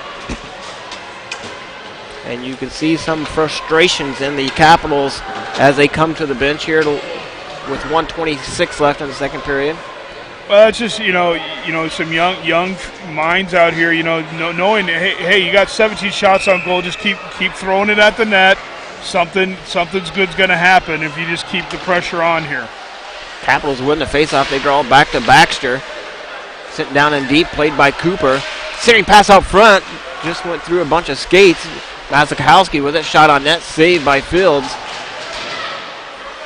And you can see some frustrations in the Capitals as they come to the bench here with 1:26 left in the second period. Well, it's just, some young minds out here, knowing, hey, you got 17 shots on goal, just keep throwing it at the net. Something's good's going to happen if you just keep the pressure on here. Capitals win the faceoff. They draw back to Baxter. Sitting down in deep, played by Cooper. Steering pass out front. Just went through a bunch of skates. Mazakowski with it. Shot on net. Saved by Fields.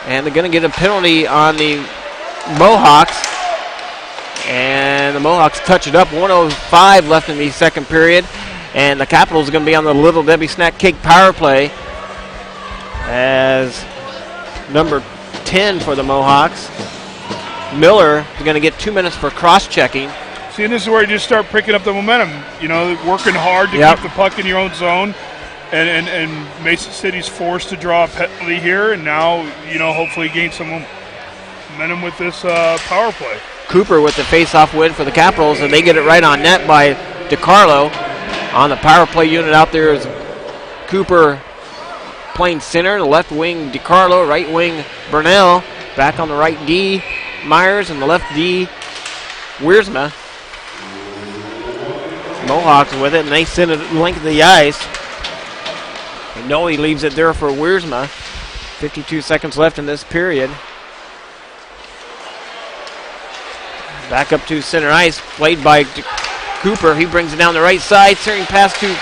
And they're going to get a penalty on the Mohawks. And the Mohawks touch it up. 1:05 left in the second period. And the Capitals are going to be on the Little Debbie Snack Cake power play as number 10 for the Mohawks. Miller is going to get 2 minutes for cross-checking. See, and this is where you just start picking up the momentum. Working hard to keep the puck in your own zone. And Mason City's forced to draw a penalty here. And now, hopefully gain some momentum with this power play. Cooper with the face-off win for the Capitals, and they get it right on net by DiCarlo. On the power play unit out there is Cooper playing center, the left wing DiCarlo, right wing Burnell, back on the right D Myers, and the left D Wiersma. Mohawks with it, and they send it length of the ice. And Noe leaves it there for Wiersma. 52 seconds left in this period. Back up to center ice, played by Cooper. He brings it down the right side, steering pass to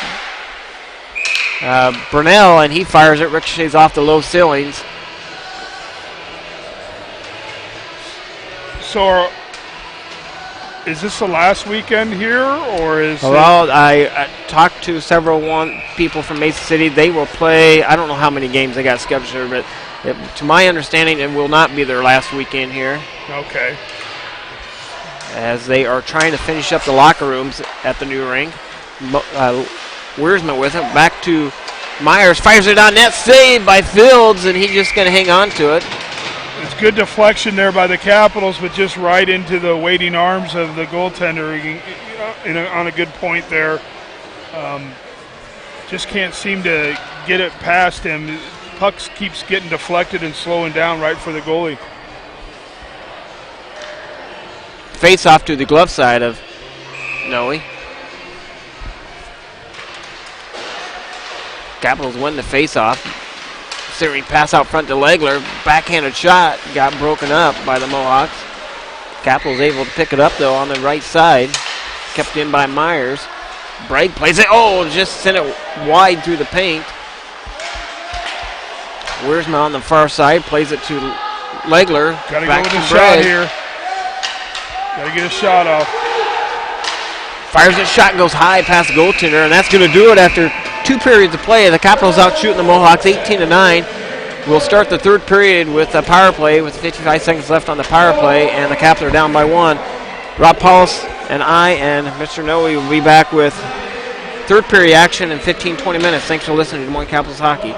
Burnell, and he fires it, ricochets off the low ceilings. So, is this the last weekend here, or is Well, I talked to several people from Mason City. They will play, I don't know how many games they got scheduled, but to my understanding, it will not be their last weekend here. Okay. As they are trying to finish up the locker rooms at the new rink. Wiersma with it, back to Myers, fires it on net, saved by Fields, and he's just going to hang on to it. It's good deflection there by the Capitals, but just right into the waiting arms of the goaltender on a good point there. Just can't seem to get it past him. Puck keeps getting deflected and slowing down right for the goalie. Face off to the glove side of Noe. Capitals win the face-off. Steering pass out front to Legler. Backhanded shot got broken up by the Mohawks. Capitals able to pick it up, though, on the right side. Kept in by Myers. Bragg plays it. Oh, just sent it wide through the paint. Wiersma on the far side. Plays it to Legler. Gotta back go with to a Bragg. shot here. Gotta get a shot off. Fires a shot, goes high past the goaltender, and that's going to do it after 2 periods of play. The Capitals out shooting the Mohawks 18-9. We'll start the third period with a power play with 55 seconds left on the power play, and the Caps are down by 1. Rob Paulus and I and Mr. Noe will be back with third period action in 15-20 minutes. Thanks for listening to Des Moines Capitals Hockey.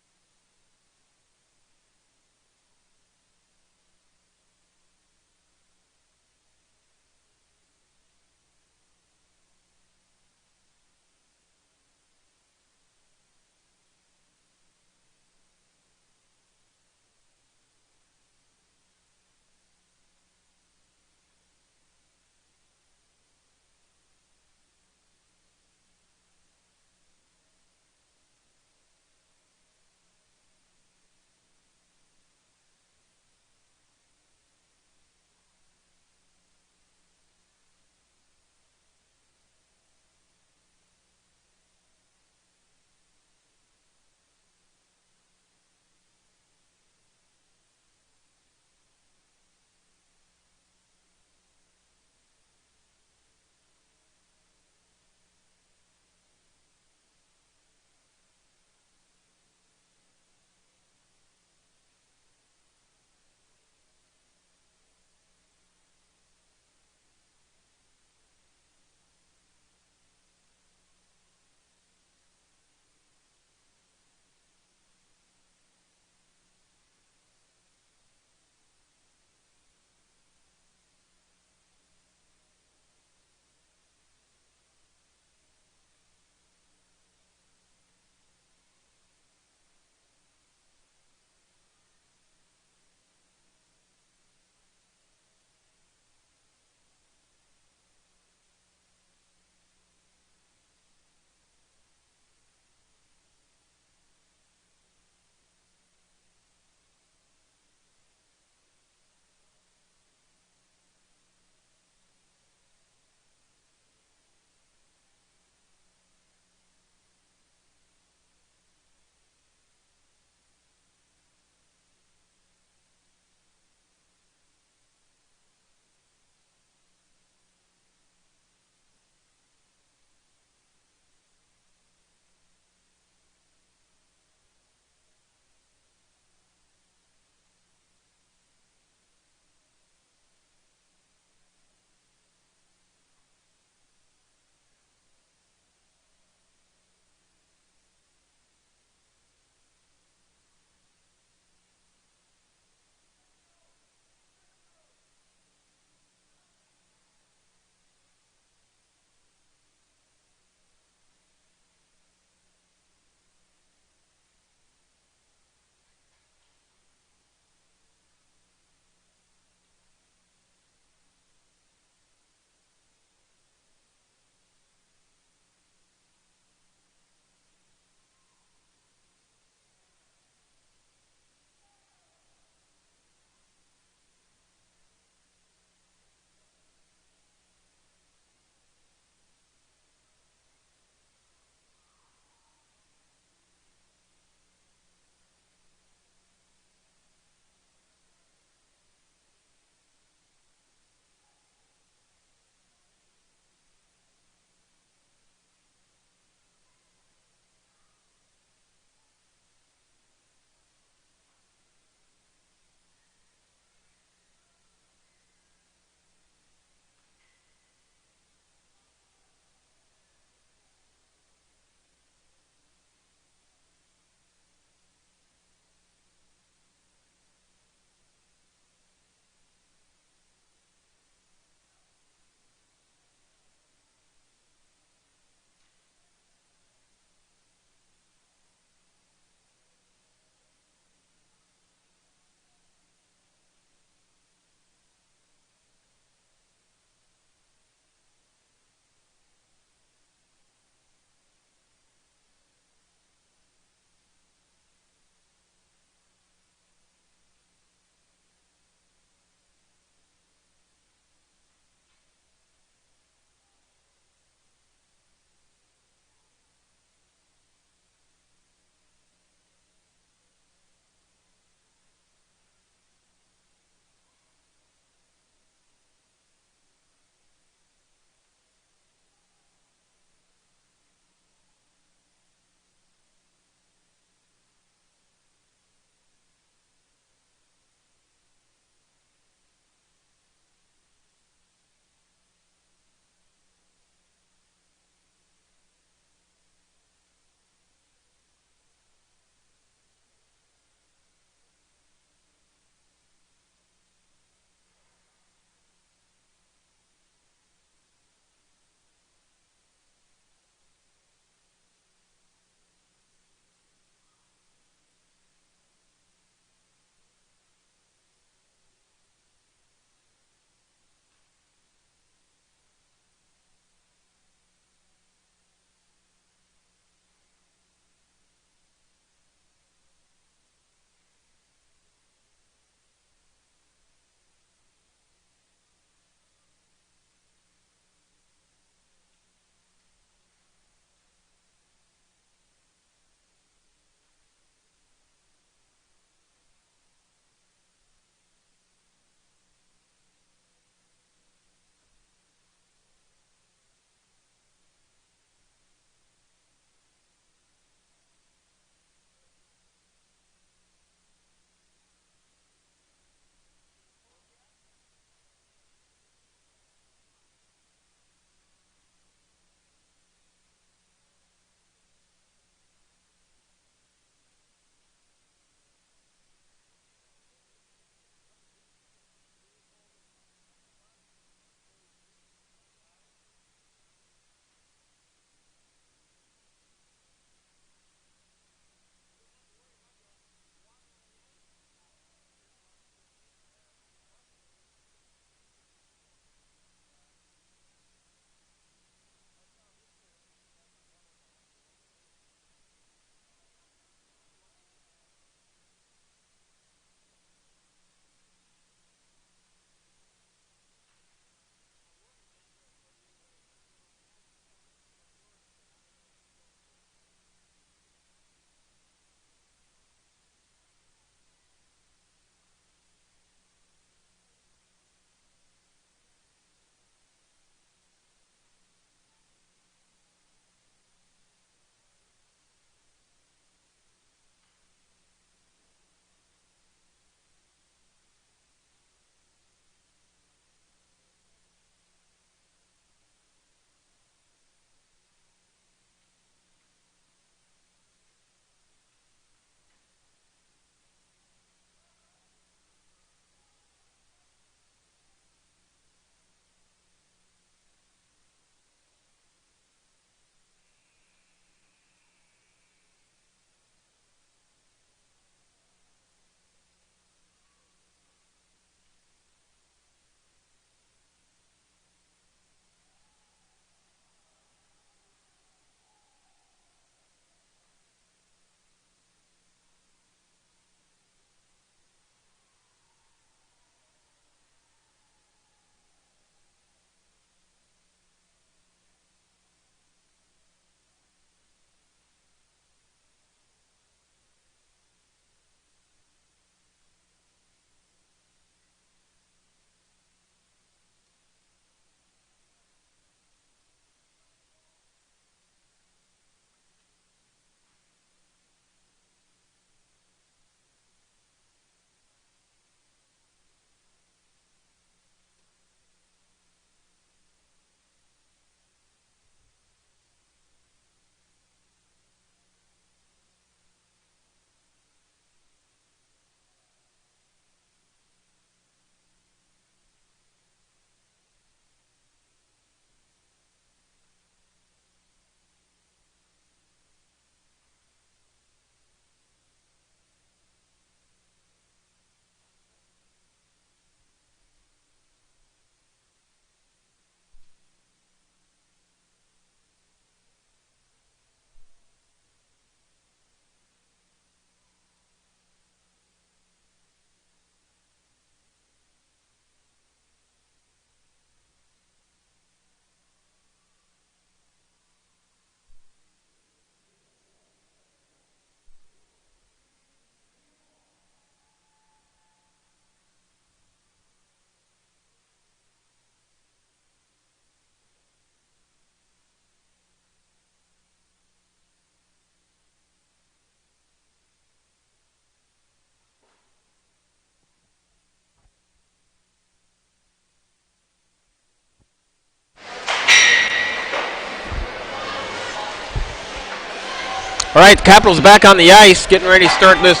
All right, the Capitals back on the ice, getting ready to start this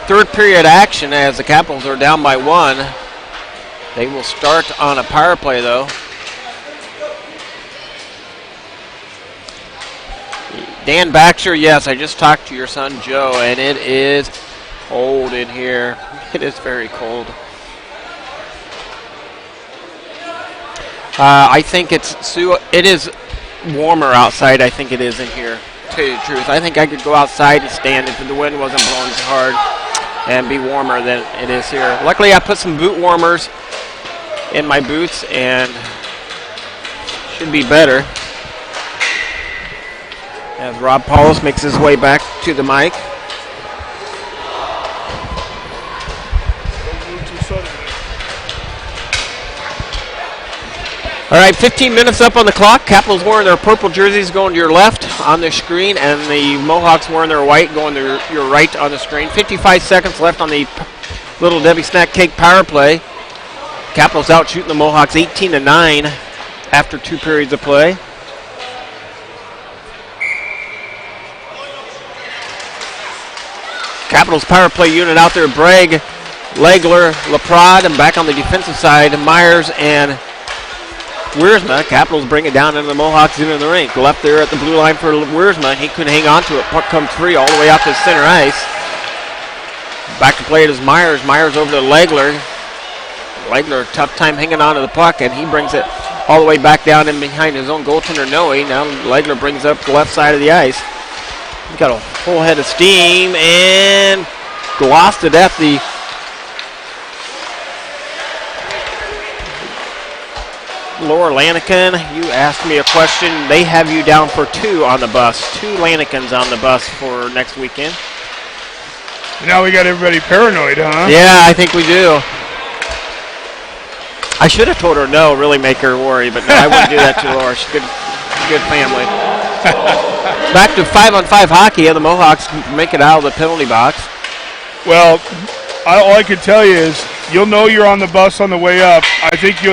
third period action as the Capitals are down by 1. They will start on a power play, though. Dan Baxter, yes, I just talked to your son Joe, and it is cold in here. It is very cold. I think it is warmer outside. I think it is in here. To tell you the truth, I think I could go outside and stand if the wind wasn't blowing so hard and be warmer than it is here. Luckily, I put some boot warmers in my boots and should be better. As Rob Paulus makes his way back to the mic. All right, 15 minutes up on the clock. Capitals wearing their purple jerseys going to your left on the screen, and the Mohawks wearing their white going to your right on the screen. 55 seconds left on the Little Debbie Snack Cake power play. Capitals out shooting the Mohawks 18-9 after 2 periods of play. Capitals power play unit out there, Bragg, Legler, Laprade, and back on the defensive side, Myers and Wiersma. Capitals bring it down into the Mohawks into the rink. Left there at the blue line for Wiersma. He couldn't hang on to it. Puck comes free all the way out to center ice. Back to play it is Myers. Myers over to Legler. Legler, tough time hanging on to the puck, and he brings it all the way back down in behind his own goaltender, Noe. Now Legler brings it up the left side of the ice. He's got a full head of steam and glossed it at the Laura Lanigan. You asked me a question. They have you down for 2 on the bus. 2 Lanigans on the bus for next weekend. Now we got everybody paranoid, huh? Yeah, I think we do. I should have told her no, really make her worry, but no, I wouldn't do that to Laura. She's good family. Back to 5-on-5 hockey, and the Mohawks make it out of the penalty box. Well, all I can tell you is you'll know you're on the bus on the way up. I think you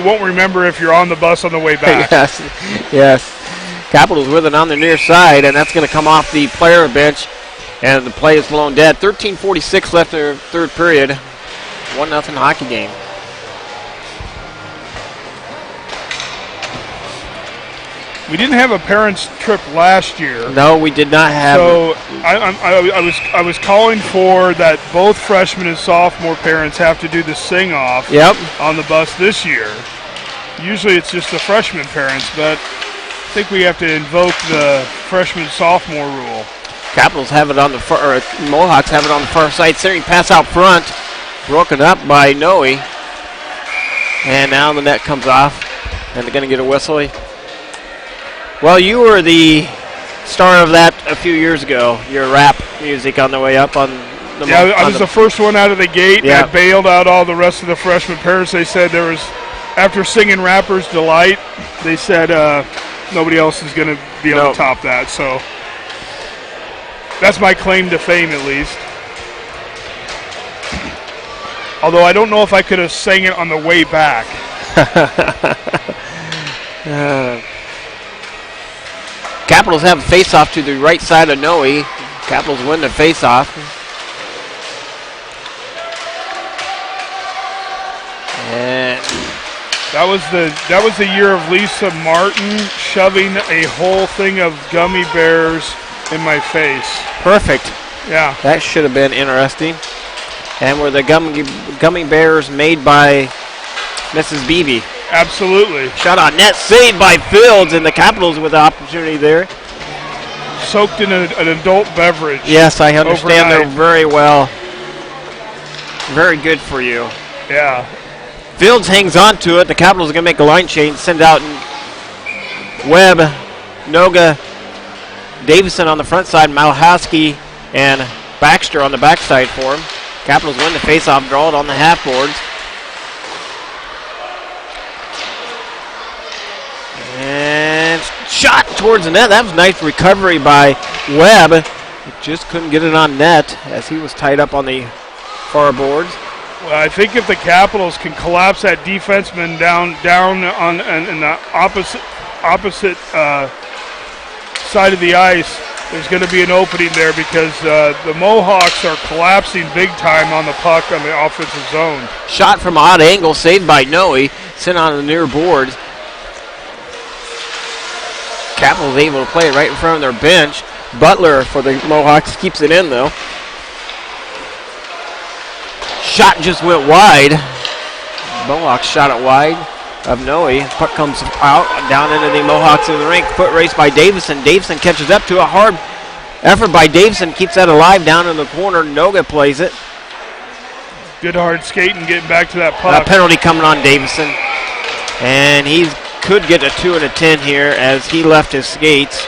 won't remember if you're on the bus on the way back. Yes. Capitals with it on the near side, and that's going to come off the player bench, and the play is blown dead. 13:46 left in the third period. 1-0 hockey game. We didn't have a parents' trip last year. No, we did not have. So I was calling for that both freshman and sophomore parents have to do the sing-off on the bus this year. Usually it's just the freshman parents, but I think we have to invoke the freshman-sophomore rule. Capitals have it on the far, or Mohawks have it on the far side. Centering pass out front, broken up by Noe. And now the net comes off, and they're going to get a whistle. Well, you were the star of that a few years ago. Your rap music on the way up on the. Yeah, I was the first one out of the gate. Yeah. And I bailed out all the rest of the freshman parents. They said there was, after singing Rapper's Delight, they said nobody else is going to be able to top that. So that's my claim to fame, at least. Although I don't know if I could have sang it on the way back. Capitals have a face-off to the right side of Noe. Capitals win the face-off. And that was the year of Lisa Martin shoving a whole thing of gummy bears in my face. Perfect. Yeah. That should have been interesting. And were the gummy bears made by Mrs. Beebe? Absolutely. Shot on net, saved by Fields, and the Capitals with the opportunity there. Soaked in an adult beverage. Yes, I understand overnight. them very well. Very good for you. Yeah. Fields hangs on to it. The Capitals are going to make a line change, send out Webb, Noga, Davison on the front side, Malhowski, and Baxter on the backside for him. Capitals win the faceoff, draw it on the half boards. And shot towards the net. That was a nice recovery by Webb. Just couldn't get it on net as he was tied up on the far boards. Well, I think if the Capitals can collapse that defenseman down on in the opposite side of the ice, there's going to be an opening there because the Mohawks are collapsing big time on the puck on the offensive zone. Shot from odd angle, saved by Noe, sent on the near boards. Capitals able to play it right in front of their bench. Butler for the Mohawks keeps it in though. Shot just went wide. Mohawks shot it wide of Noe. Puck comes out, down into the Mohawks in the rink. Foot race by Davison. Davison catches up to a hard effort by Davison. Keeps that alive down in the corner. Noga plays it. Good hard skating getting back to that puck. A penalty coming on Davison. And he could get a 2 and a 10 here as he left his skates.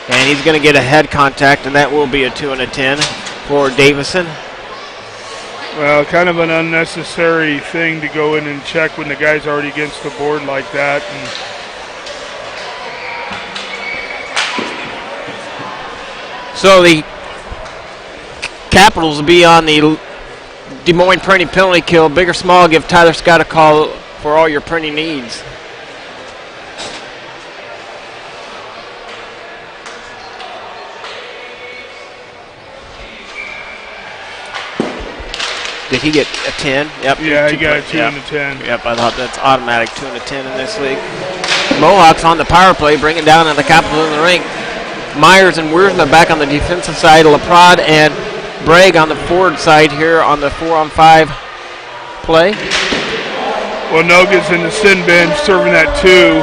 And he's going to get a head contact, and that will be a 2 and a 10 for Davison. Well, kind of an unnecessary thing to go in and check when the guy's already against the board like that. And so the Capitals will be on the Des Moines Printing penalty kill. Big or small, give Tyler Scott a call for all your printing needs. Did he get a 10? Yep. Yeah, he got a 2 and a 10. Yep, I thought that's automatic 2 and a 10 in this league. Mohawks on the power play, bring it down in the Capitals in the rink. Myers and Wiersma back on the defensive side. LaPrade and Bragg on the forward side here on the 4-on-5 play. Well, Noga's in the sin bench serving that 2.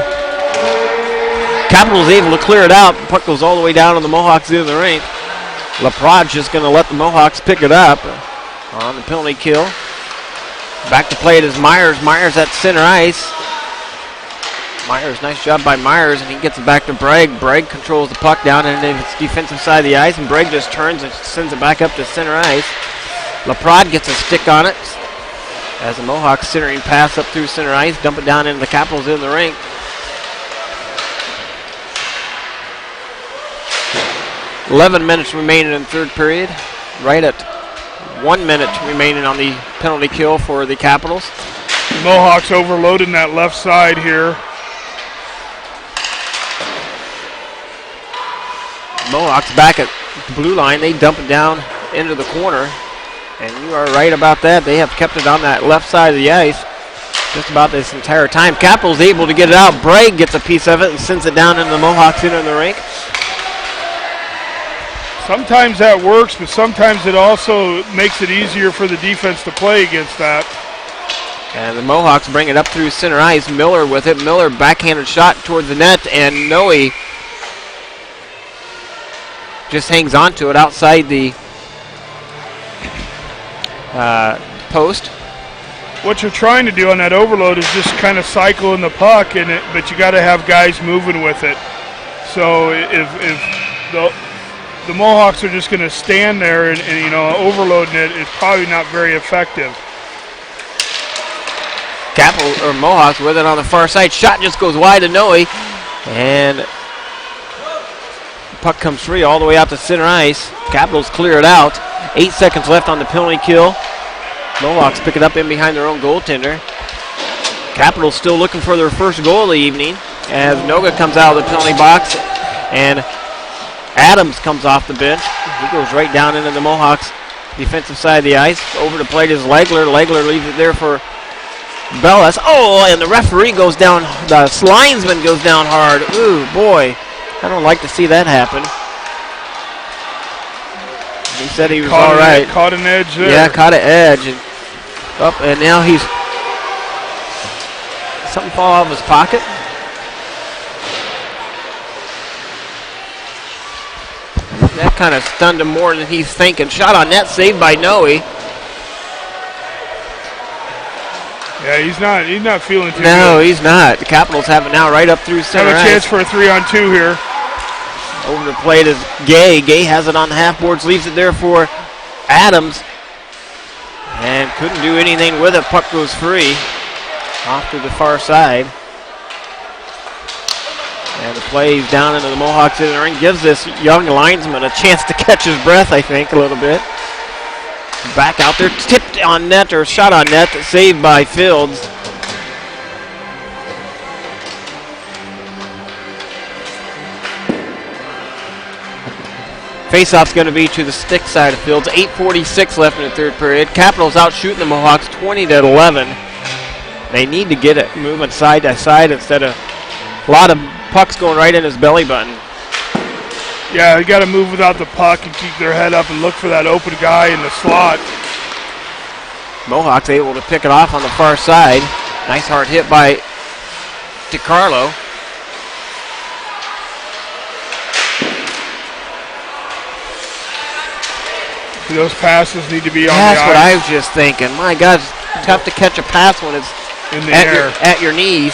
Capitals able to clear it out. Puck goes all the way down to the Mohawks in the rink. LaPrade's just going to let the Mohawks pick it up on the penalty kill. Back to play it is Myers. Myers at center ice. Myers, nice job by Myers, and he gets it back to Bragg. Bragg controls the puck down into its defensive side of the ice, and Bragg just turns and sends it back up to center ice. LaPrade gets a stick on it as the Mohawks centering pass up through center ice, dump it down into the Capitals in the rink. "11 minutes remaining in the third period. Right at 1 minute remaining on the penalty kill for the Capitals. Mohawks overloading that left side here. Mohawks back at the blue line. They dump it down into the corner. And you are right about that. They have kept it on that left side of the ice just about this entire time. Capitals able to get it out. Bragg gets a piece of it and sends it down into the Mohawks in the rink. Sometimes that works, but sometimes it also makes it easier for the defense to play against that. And the Mohawks bring it up through center ice. Miller with it. Miller backhanded shot towards the net, and Noe just hangs on to it outside the post. What you're trying to do on that overload is just kind of cycle in the puck, but you got to have guys moving with it. So if the Mohawks are just going to stand there and overloading it, it's probably not very effective. Mohawks with it on the far side. Shot just goes wide to Noe, and puck comes free all the way out to center ice. Capitals clear it out. 8 seconds left on the penalty kill. Mohawks pick it up in behind their own goaltender. Capitals still looking for their first goal of the evening as Noga comes out of the penalty box, and Adams comes off the bench. He goes right down into the Mohawks defensive side of the ice. Over to plate is Legler. Legler leaves it there for Bellis. Oh, and the referee goes down. The linesman goes down hard. Ooh, boy. I don't like to see that happen. He said he was all right. Caught an edge there. Yeah, caught an edge. And up, and now he's... Something fall out of his pocket. That kind of stunned him more than he's thinking. Shot on net, saved by Noe. Yeah, he's not feeling too good. No, he's not. The Capitals have it now right up through center Have a chance for a 3-on-2 here. Over the plate is Gay. Gay has it on the half boards, leaves it there for Adams. And couldn't do anything with it. Puck goes free off to the far side. And the play down into the Mohawks in the ring. Gives this young linesman a chance to catch his breath, I think, a little bit. Back out there, tipped on net, or shot on net, saved by Fields. Faceoff's going to be to the stick side of fields. 8:46 left in the third period. Capitals out shooting the Mohawks 20-11. They need to get it moving side to side instead of a lot of pucks going right in his belly button. Yeah, you got to move without the puck and keep their head up and look for that open guy in the slot. Mohawks able to pick it off on the far side. Nice hard hit by DiCarlo. Those passes need to be on the ice. That's what I was just thinking. My God, it's tough to catch a pass when it's in the air. At your knees.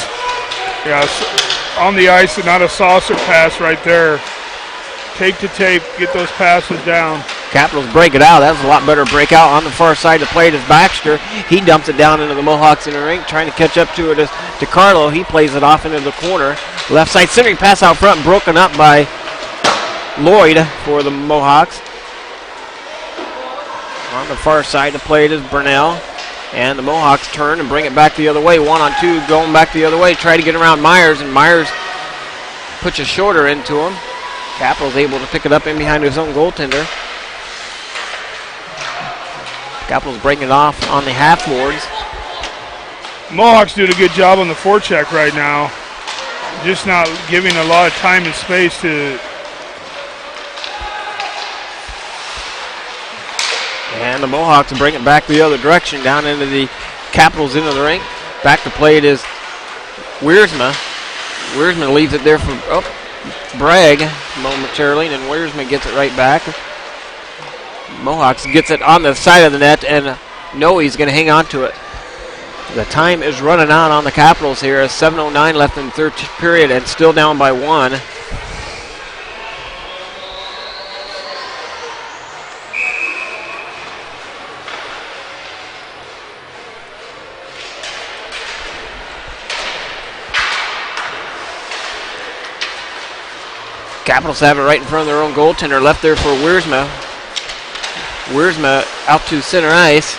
Yeah, on the ice and not a saucer pass right there. Tape to tape, get those passes down. Capitals break it out. That was a lot better breakout on the far side to play it is Baxter. He dumps it down into the Mohawks in the rink, trying to catch up to it is DiCarlo. He plays it off into the corner. Left side centering pass out front, broken up by Lloyd for the Mohawks. On the far side to play it is Burnell. And the Mohawks turn and bring it back the other way. 1-on-2 going back the other way. Try to get around Myers, and Myers puts a shorter into him. Capitals able to pick it up in behind his own goaltender. Capitals breaking it off on the half boards. Mohawks doing a good job on the forecheck right now. Just not giving a lot of time and space to... And the Mohawks bring it back the other direction, down into the Capitals into the rink. Back to play it is Wiersma. Wiersma leaves it there for Bragg momentarily, and then Wiersma gets it right back. Mohawks gets it on the side of the net, and Noe's going to hang on to it. The time is running out on the Capitals here. 7:09 left in the third period, and still down by 1. Capitals have it right in front of their own goaltender, left there for Wiersma. Wiersma out to center ice.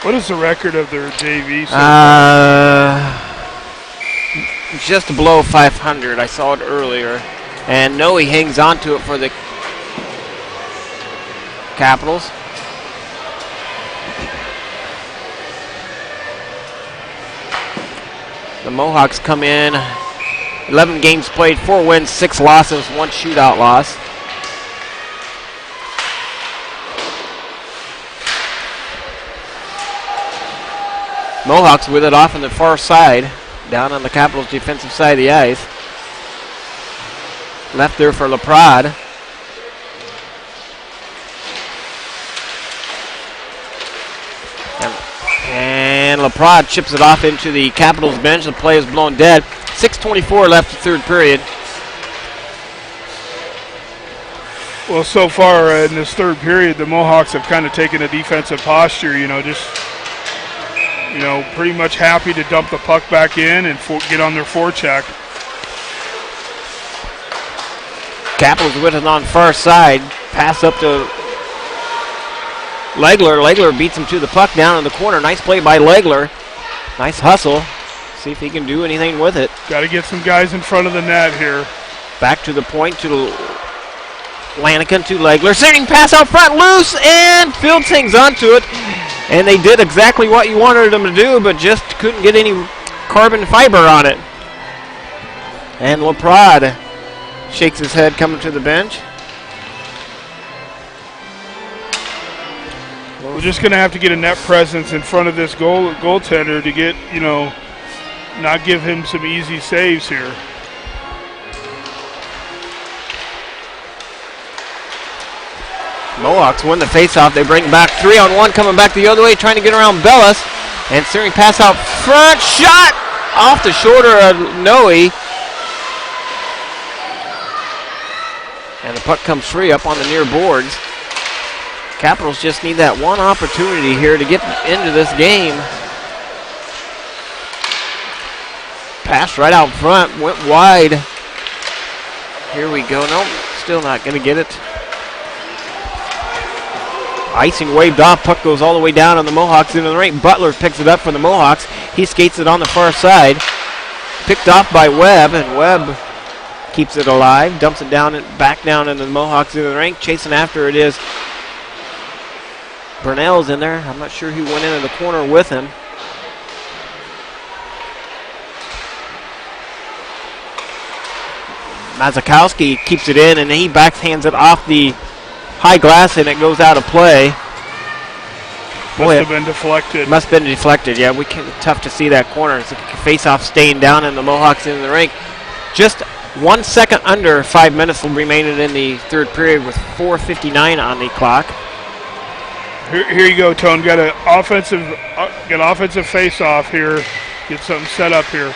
What is the record of their JV? Just below 500. I saw it earlier. And Noe hangs on to it for the Capitals. The Mohawks come in, 11 games played, 4 wins, 6 losses, 1 shootout loss. Mohawks with it off on the far side, down on the Capitals' defensive side of the ice. Left there for LaPrade. And LaPrade chips it off into the Capitals bench. The play is blown dead. 6:24 left the third period. Well, so far in this third period, the Mohawks have kind of taken a defensive posture, pretty much happy to dump the puck back in and get on their forecheck. Capitals with it on far side. Pass up to Legler. Legler beats him to the puck down in the corner. Nice play by Legler. Nice hustle. See if he can do anything with it. Got to get some guys in front of the net here. Back to the point to Lanigan to Legler. Sending pass out front, loose, and Fields hangs onto it. And they did exactly what you wanted them to do, but just couldn't get any carbon fiber on it. And LaPrade shakes his head coming to the bench. We're just going to have to get a net presence in front of this goaltender to get, not give him some easy saves here. Mohawks win the faceoff. They bring it back 3-on-1, coming back the other way, trying to get around Bellis. And steering pass out front, shot off the shoulder of Noe. And the puck comes free up on the near boards. Capitals just need that one opportunity here to get into this game. Pass right out front, went wide. Here we go. Nope, still not going to get it. Icing waved off. Puck goes all the way down on the Mohawks into the rink. Butler picks it up for the Mohawks. He skates it on the far side. picked off by Webb, and Webb keeps it alive, dumps it down and back down into the Mohawks in the rink. Chasing after it is Burnell's in there. I'm not sure who went into the corner with him. Mazakowski keeps it in, and he backhands it off the high glass, and it goes out of play. Must have been deflected. Must have been deflected, yeah. Tough to see that corner. It's a face-off staying down, and the Mohawks in the rink. Just 1 second under 5 minutes remaining in the third period with 4:59 on the clock. Here you go, Tone. Got an offensive face-off here. Get something set up here.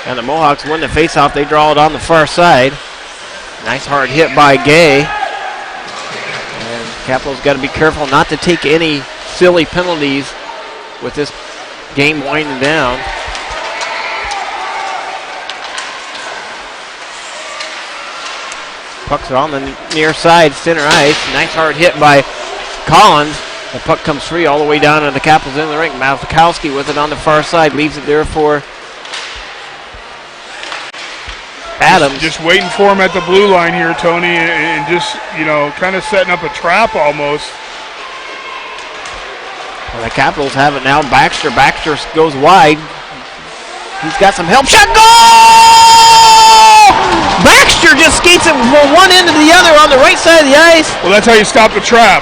And the Mohawks win the face-off. They draw it on the far side. Nice hard hit by Gay. And Capitol's got to be careful not to take any silly penalties with this game winding down. Puck's on the near side, center ice. Nice hard hit by Collins. The puck comes free all the way down to the Capitals in the rink. Mazakowski with it on the far side, leaves it there for Adams. Just waiting for him at the blue line here, Tony, and just, kind of setting up a trap almost. Well, the Capitals have it now. Baxter goes wide. He's got some help. Shot, goal! Baxter just skates it from one end to the other on the right side of the ice. Well, that's how you stop the trap.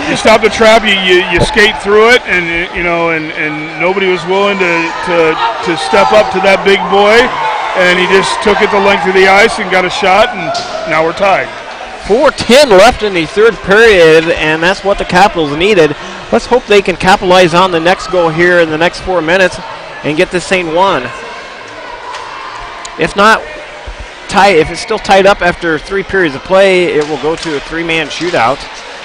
You stop the trap. You skate through it, and and nobody was willing to step up to that big boy, and he just took it the length of the ice and got a shot, and now we're tied. 4:10 left in the third period, and that's what the Capitals needed. Let's hope they can capitalize on the next goal here in the next 4 minutes and get this thing won. If not, if it's still tied up after 3 periods of play, it will go to a 3-man shootout.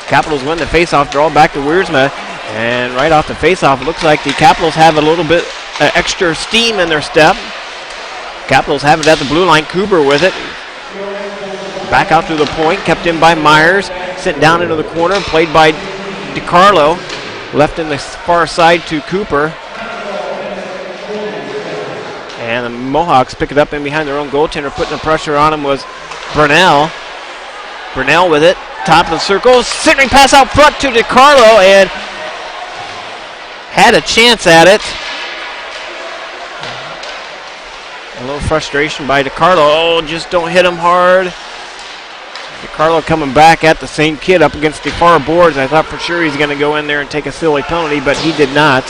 Capitals win the faceoff, draw back to Wiersma, and right off the faceoff, it looks like the Capitals have a little bit extra steam in their step. Capitals have it at the blue line. Cooper with it. Back out to the point, kept in by Myers, sent down into the corner, played by DiCarlo, left in the far side to Cooper. And the Mohawks pick it up in behind their own goaltender. Putting the pressure on him was Burnell. Burnell with it, top of the circle, centering pass out front to DiCarlo, and had a chance at it. A little frustration by DiCarlo. Oh, just don't hit him hard. DiCarlo coming back at the same kid up against the far boards. I thought for sure he's going to go in there and take a silly penalty, but he did not.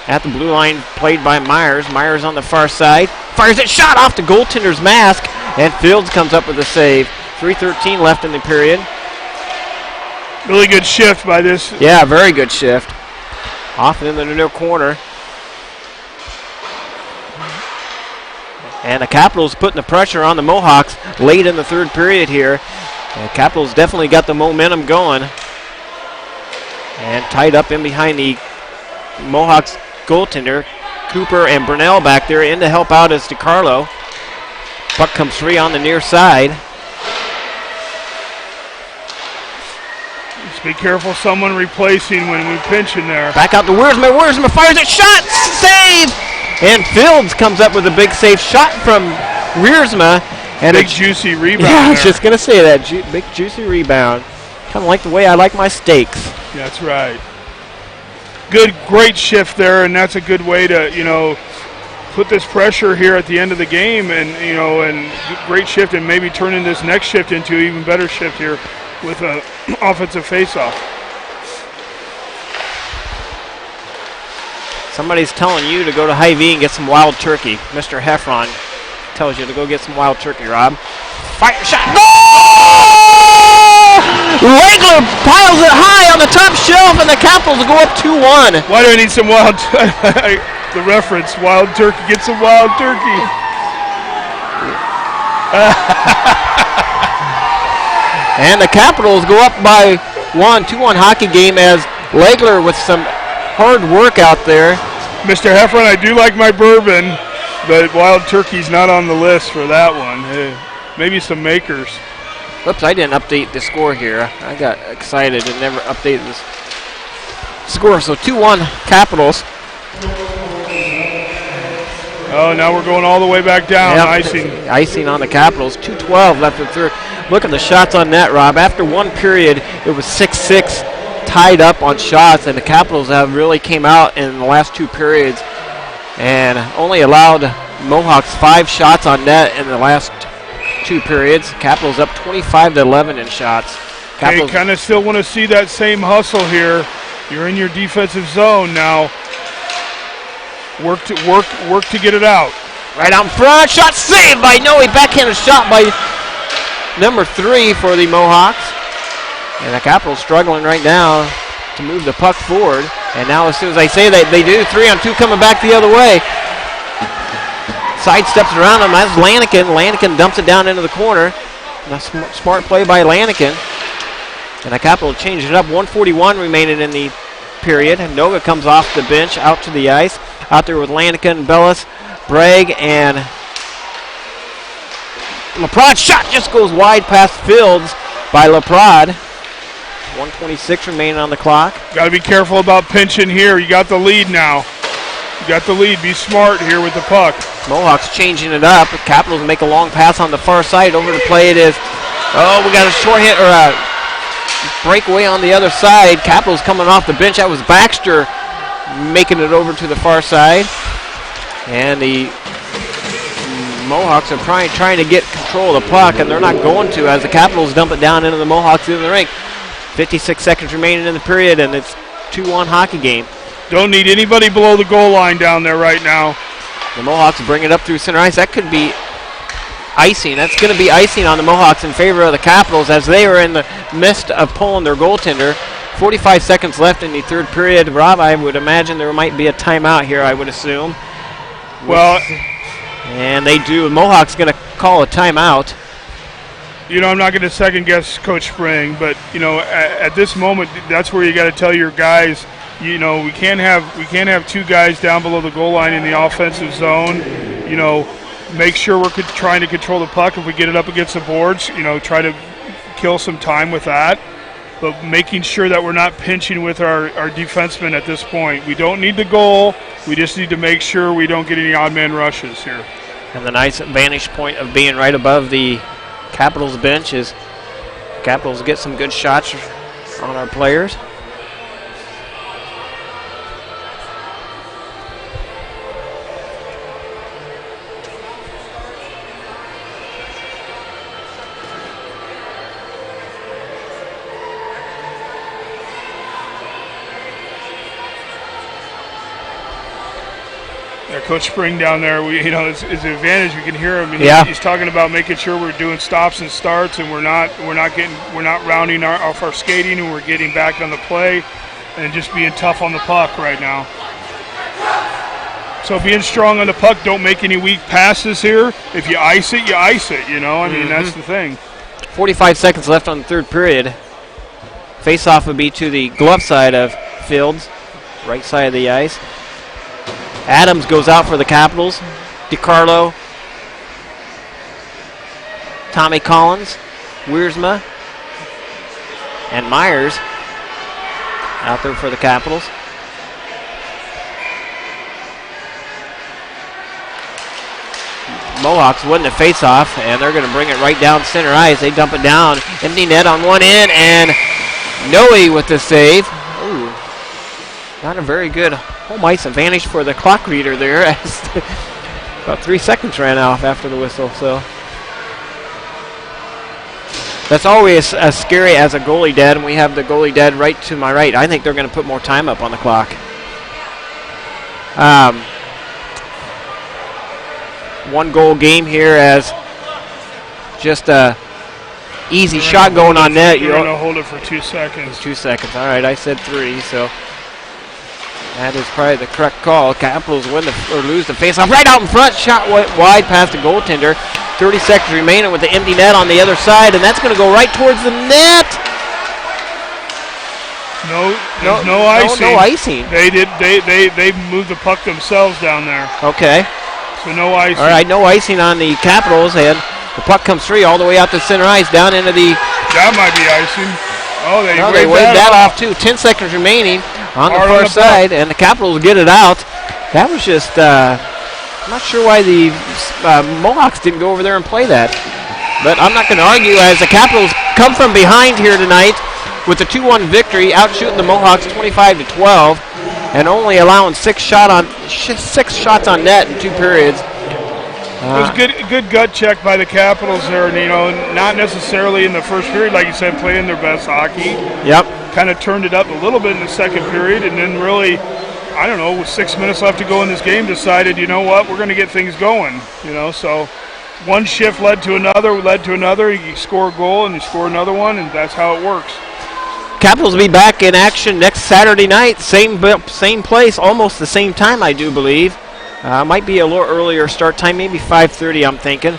At the blue line, played by Myers. Myers on the far side. Fires it, shot off the goaltender's mask, and Fields comes up with a save. 3:13 left in the period. Really good shift by this. Yeah, very good shift. Off in the near corner. And the Capitals putting the pressure on the Mohawks late in the third period here. The Capitals definitely got the momentum going. And tied up in behind the Mohawks goaltender. Cooper and Burnell back there. In to help out is DiCarlo. Puck comes free on the near side. Just be careful, someone replacing when we pinch in there. Back out to Wiersma. Wiersma fires it. Shot! Save! And Fields comes up with a big save shot from Wiersma. And big juicy rebound. Yeah, I was there. just going to say that. Big juicy rebound. Kind of like the way I like my steaks. That's right. Great shift there, and that's a good way to, put this pressure here at the end of the game, and, and great shift, and maybe turning this next shift into an even better shift here with an offensive faceoff. Somebody's telling you to go to Hy-Vee and get some wild turkey. Mr. Heffron tells you to go get some wild turkey, Rob. Fire shot. Goal! Wagler piles it high on the top shelf, and the Capitals go up 2-1. Why do I need some wild the reference, wild turkey. Get some wild turkey. And the Capitals go up by 1, 2-1 hockey game as Legler with some hard work out there. Mr. Heffron, I do like my bourbon, but wild turkey's not on the list for that one. Maybe some makers. Oops, I didn't update the score here. I got excited and never updated this score. So 2-1 Capitals. Oh, now we're going all the way back down. Yep. Icing. Icing on the Capitals. 2:12 left in the third. Look at the shots on net, Rob. After one period, it was 6-6 tied up on shots, and the Capitals have really came out in the last two periods and only allowed Mohawks 5 shots on net in the last two periods. Capitals up 25-11 in shots. They kind of still want to see that same hustle here. You're in your defensive zone now. Work to get it out. Right out in front. Shot saved by Noe. Backhanded shot by number 3 for the Mohawks. And the Capitals struggling right now to move the puck forward. And now as soon as I say that, they do. 3-on-2 coming back the other way. Sidesteps around him. That's Lanigan. Lanigan dumps it down into the corner. And a smart play by Lanigan. And the Capital changed it up. 1:41 remaining in the period. Noga comes off the bench out to the ice. Out there with Lanigan, Bellis, Bragg, and LaPrade. Shot just goes wide past Fields by LaPrade. 1:26 remaining on the clock. Got to be careful about pinching here. You got the lead now. You got the lead. Be smart here with the puck. Mohawks changing it up. Capitals make a long pass on the far side. Over to play it is. Oh, we got a short hit or a breakaway on the other side. Capitals coming off the bench. That was Baxter making it over to the far side. And the Mohawks are trying to get control of the puck, and they're not going to as the Capitals dump it down into the Mohawks in the rink. 56 seconds remaining in the period, and it's 2-1 hockey game. Don't need anybody below the goal line down there right now. The Mohawks bring it up through center ice. That could be icing. That's going to be icing on the Mohawks in favor of the Capitals as they are in the midst of pulling their goaltender. 45 seconds left in the third period. Rob, I would imagine there might be a timeout here, I would assume. Well, and they do. Mohawk's going to call a timeout. You know, I'm not going to second guess Coach Spring, but you know, at this moment, that's where you got to tell your guys, you know, we can't have two guys down below the goal line in the offensive zone. You know, make sure we're trying to control the puck. If we get it up against the boards, you know, try to kill some time with that. But making sure that we're not pinching with our defensemen at this point. We don't need the goal. We just need to make sure we don't get any odd man rushes here. And the nice vantage point of being right above the Capitals bench is Capitals get some good shots on our players. Coach Spring down there, you know, it's an advantage. We can hear him. He's talking about making sure we're doing stops and starts, and we're not rounding off our skating, and we're getting back on the play, and just being tough on the puck right now. So being strong on the puck, don't make any weak passes here. If you ice it, you ice it. You know, I mean that's the thing. 45 seconds left on the third period. Face-off would be to the glove side of Fields, right side of the ice. Adams goes out for the Capitals. DiCarlo, Tommy Collins, Wiersma, and Myers out there for the Capitals. Mohawks win the face-off, and they're going to bring it right down center ice. They dump it down. Empty net on one end, and Noe with the save. Ooh, not a very good home ice advantage for the clock reader there as about 3 seconds ran off after the whistle. So that's always as scary as a goalie dead, and we have the goalie dead right to my right. I think they're going to put more time up on the clock. One goal game here as just a easy shot going on net. You're going to hold it for 2 seconds. 2 seconds. All right, I said 3, so that is probably the correct call. Capitals win or lose the faceoff right out in front. Shot wide past the goaltender. 30 seconds remaining with the empty net on the other side, and that's going to go right towards the net. No icing. No icing. They moved the puck themselves down there. Okay. So no icing. All right, no icing on the Capitals, and the puck comes free all the way out to center ice, down into the. That might be icing. Oh, they waved that off too. 10 seconds remaining on the far side, and the Capitals get it out. That was just I'm not sure why the Mohawks didn't go over there and play that. But I'm not going to argue as the Capitals come from behind here tonight with the 2-1 victory, outshooting the Mohawks 25-12 and only allowing 6 shots on net in 2 periods. It was good gut check by the Capitals there, and, not necessarily in the first period, like you said, playing their best hockey. Yep. Kind of turned it up a little bit in the second period, and then really, I don't know, with 6 minutes left to go in this game, decided, you know what, we're going to get things going. So one shift led to another. You score a goal and you score another one, and that's how it works. Capitals will be back in action next Saturday night, same place, almost the same time, I do believe. Might be a little earlier start time, maybe 5:30, I'm thinking.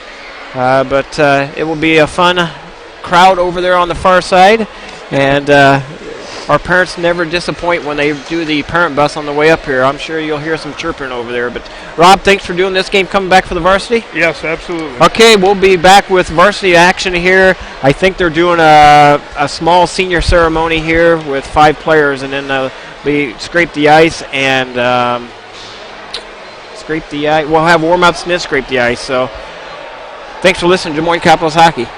But it will be a fun crowd over there on the far side, and our parents never disappoint when they do the parent bus on the way up here. I'm sure you'll hear some chirping over there. But Rob, thanks for doing this game, coming back for the varsity. Yes, absolutely. Okay, we'll be back with varsity action here. I think they're doing a small senior ceremony here with 5 players, and then we scrape the ice and scrape the ice. We'll have warm-ups and then scrape the ice. So thanks for listening to Des Moines Capitals Hockey.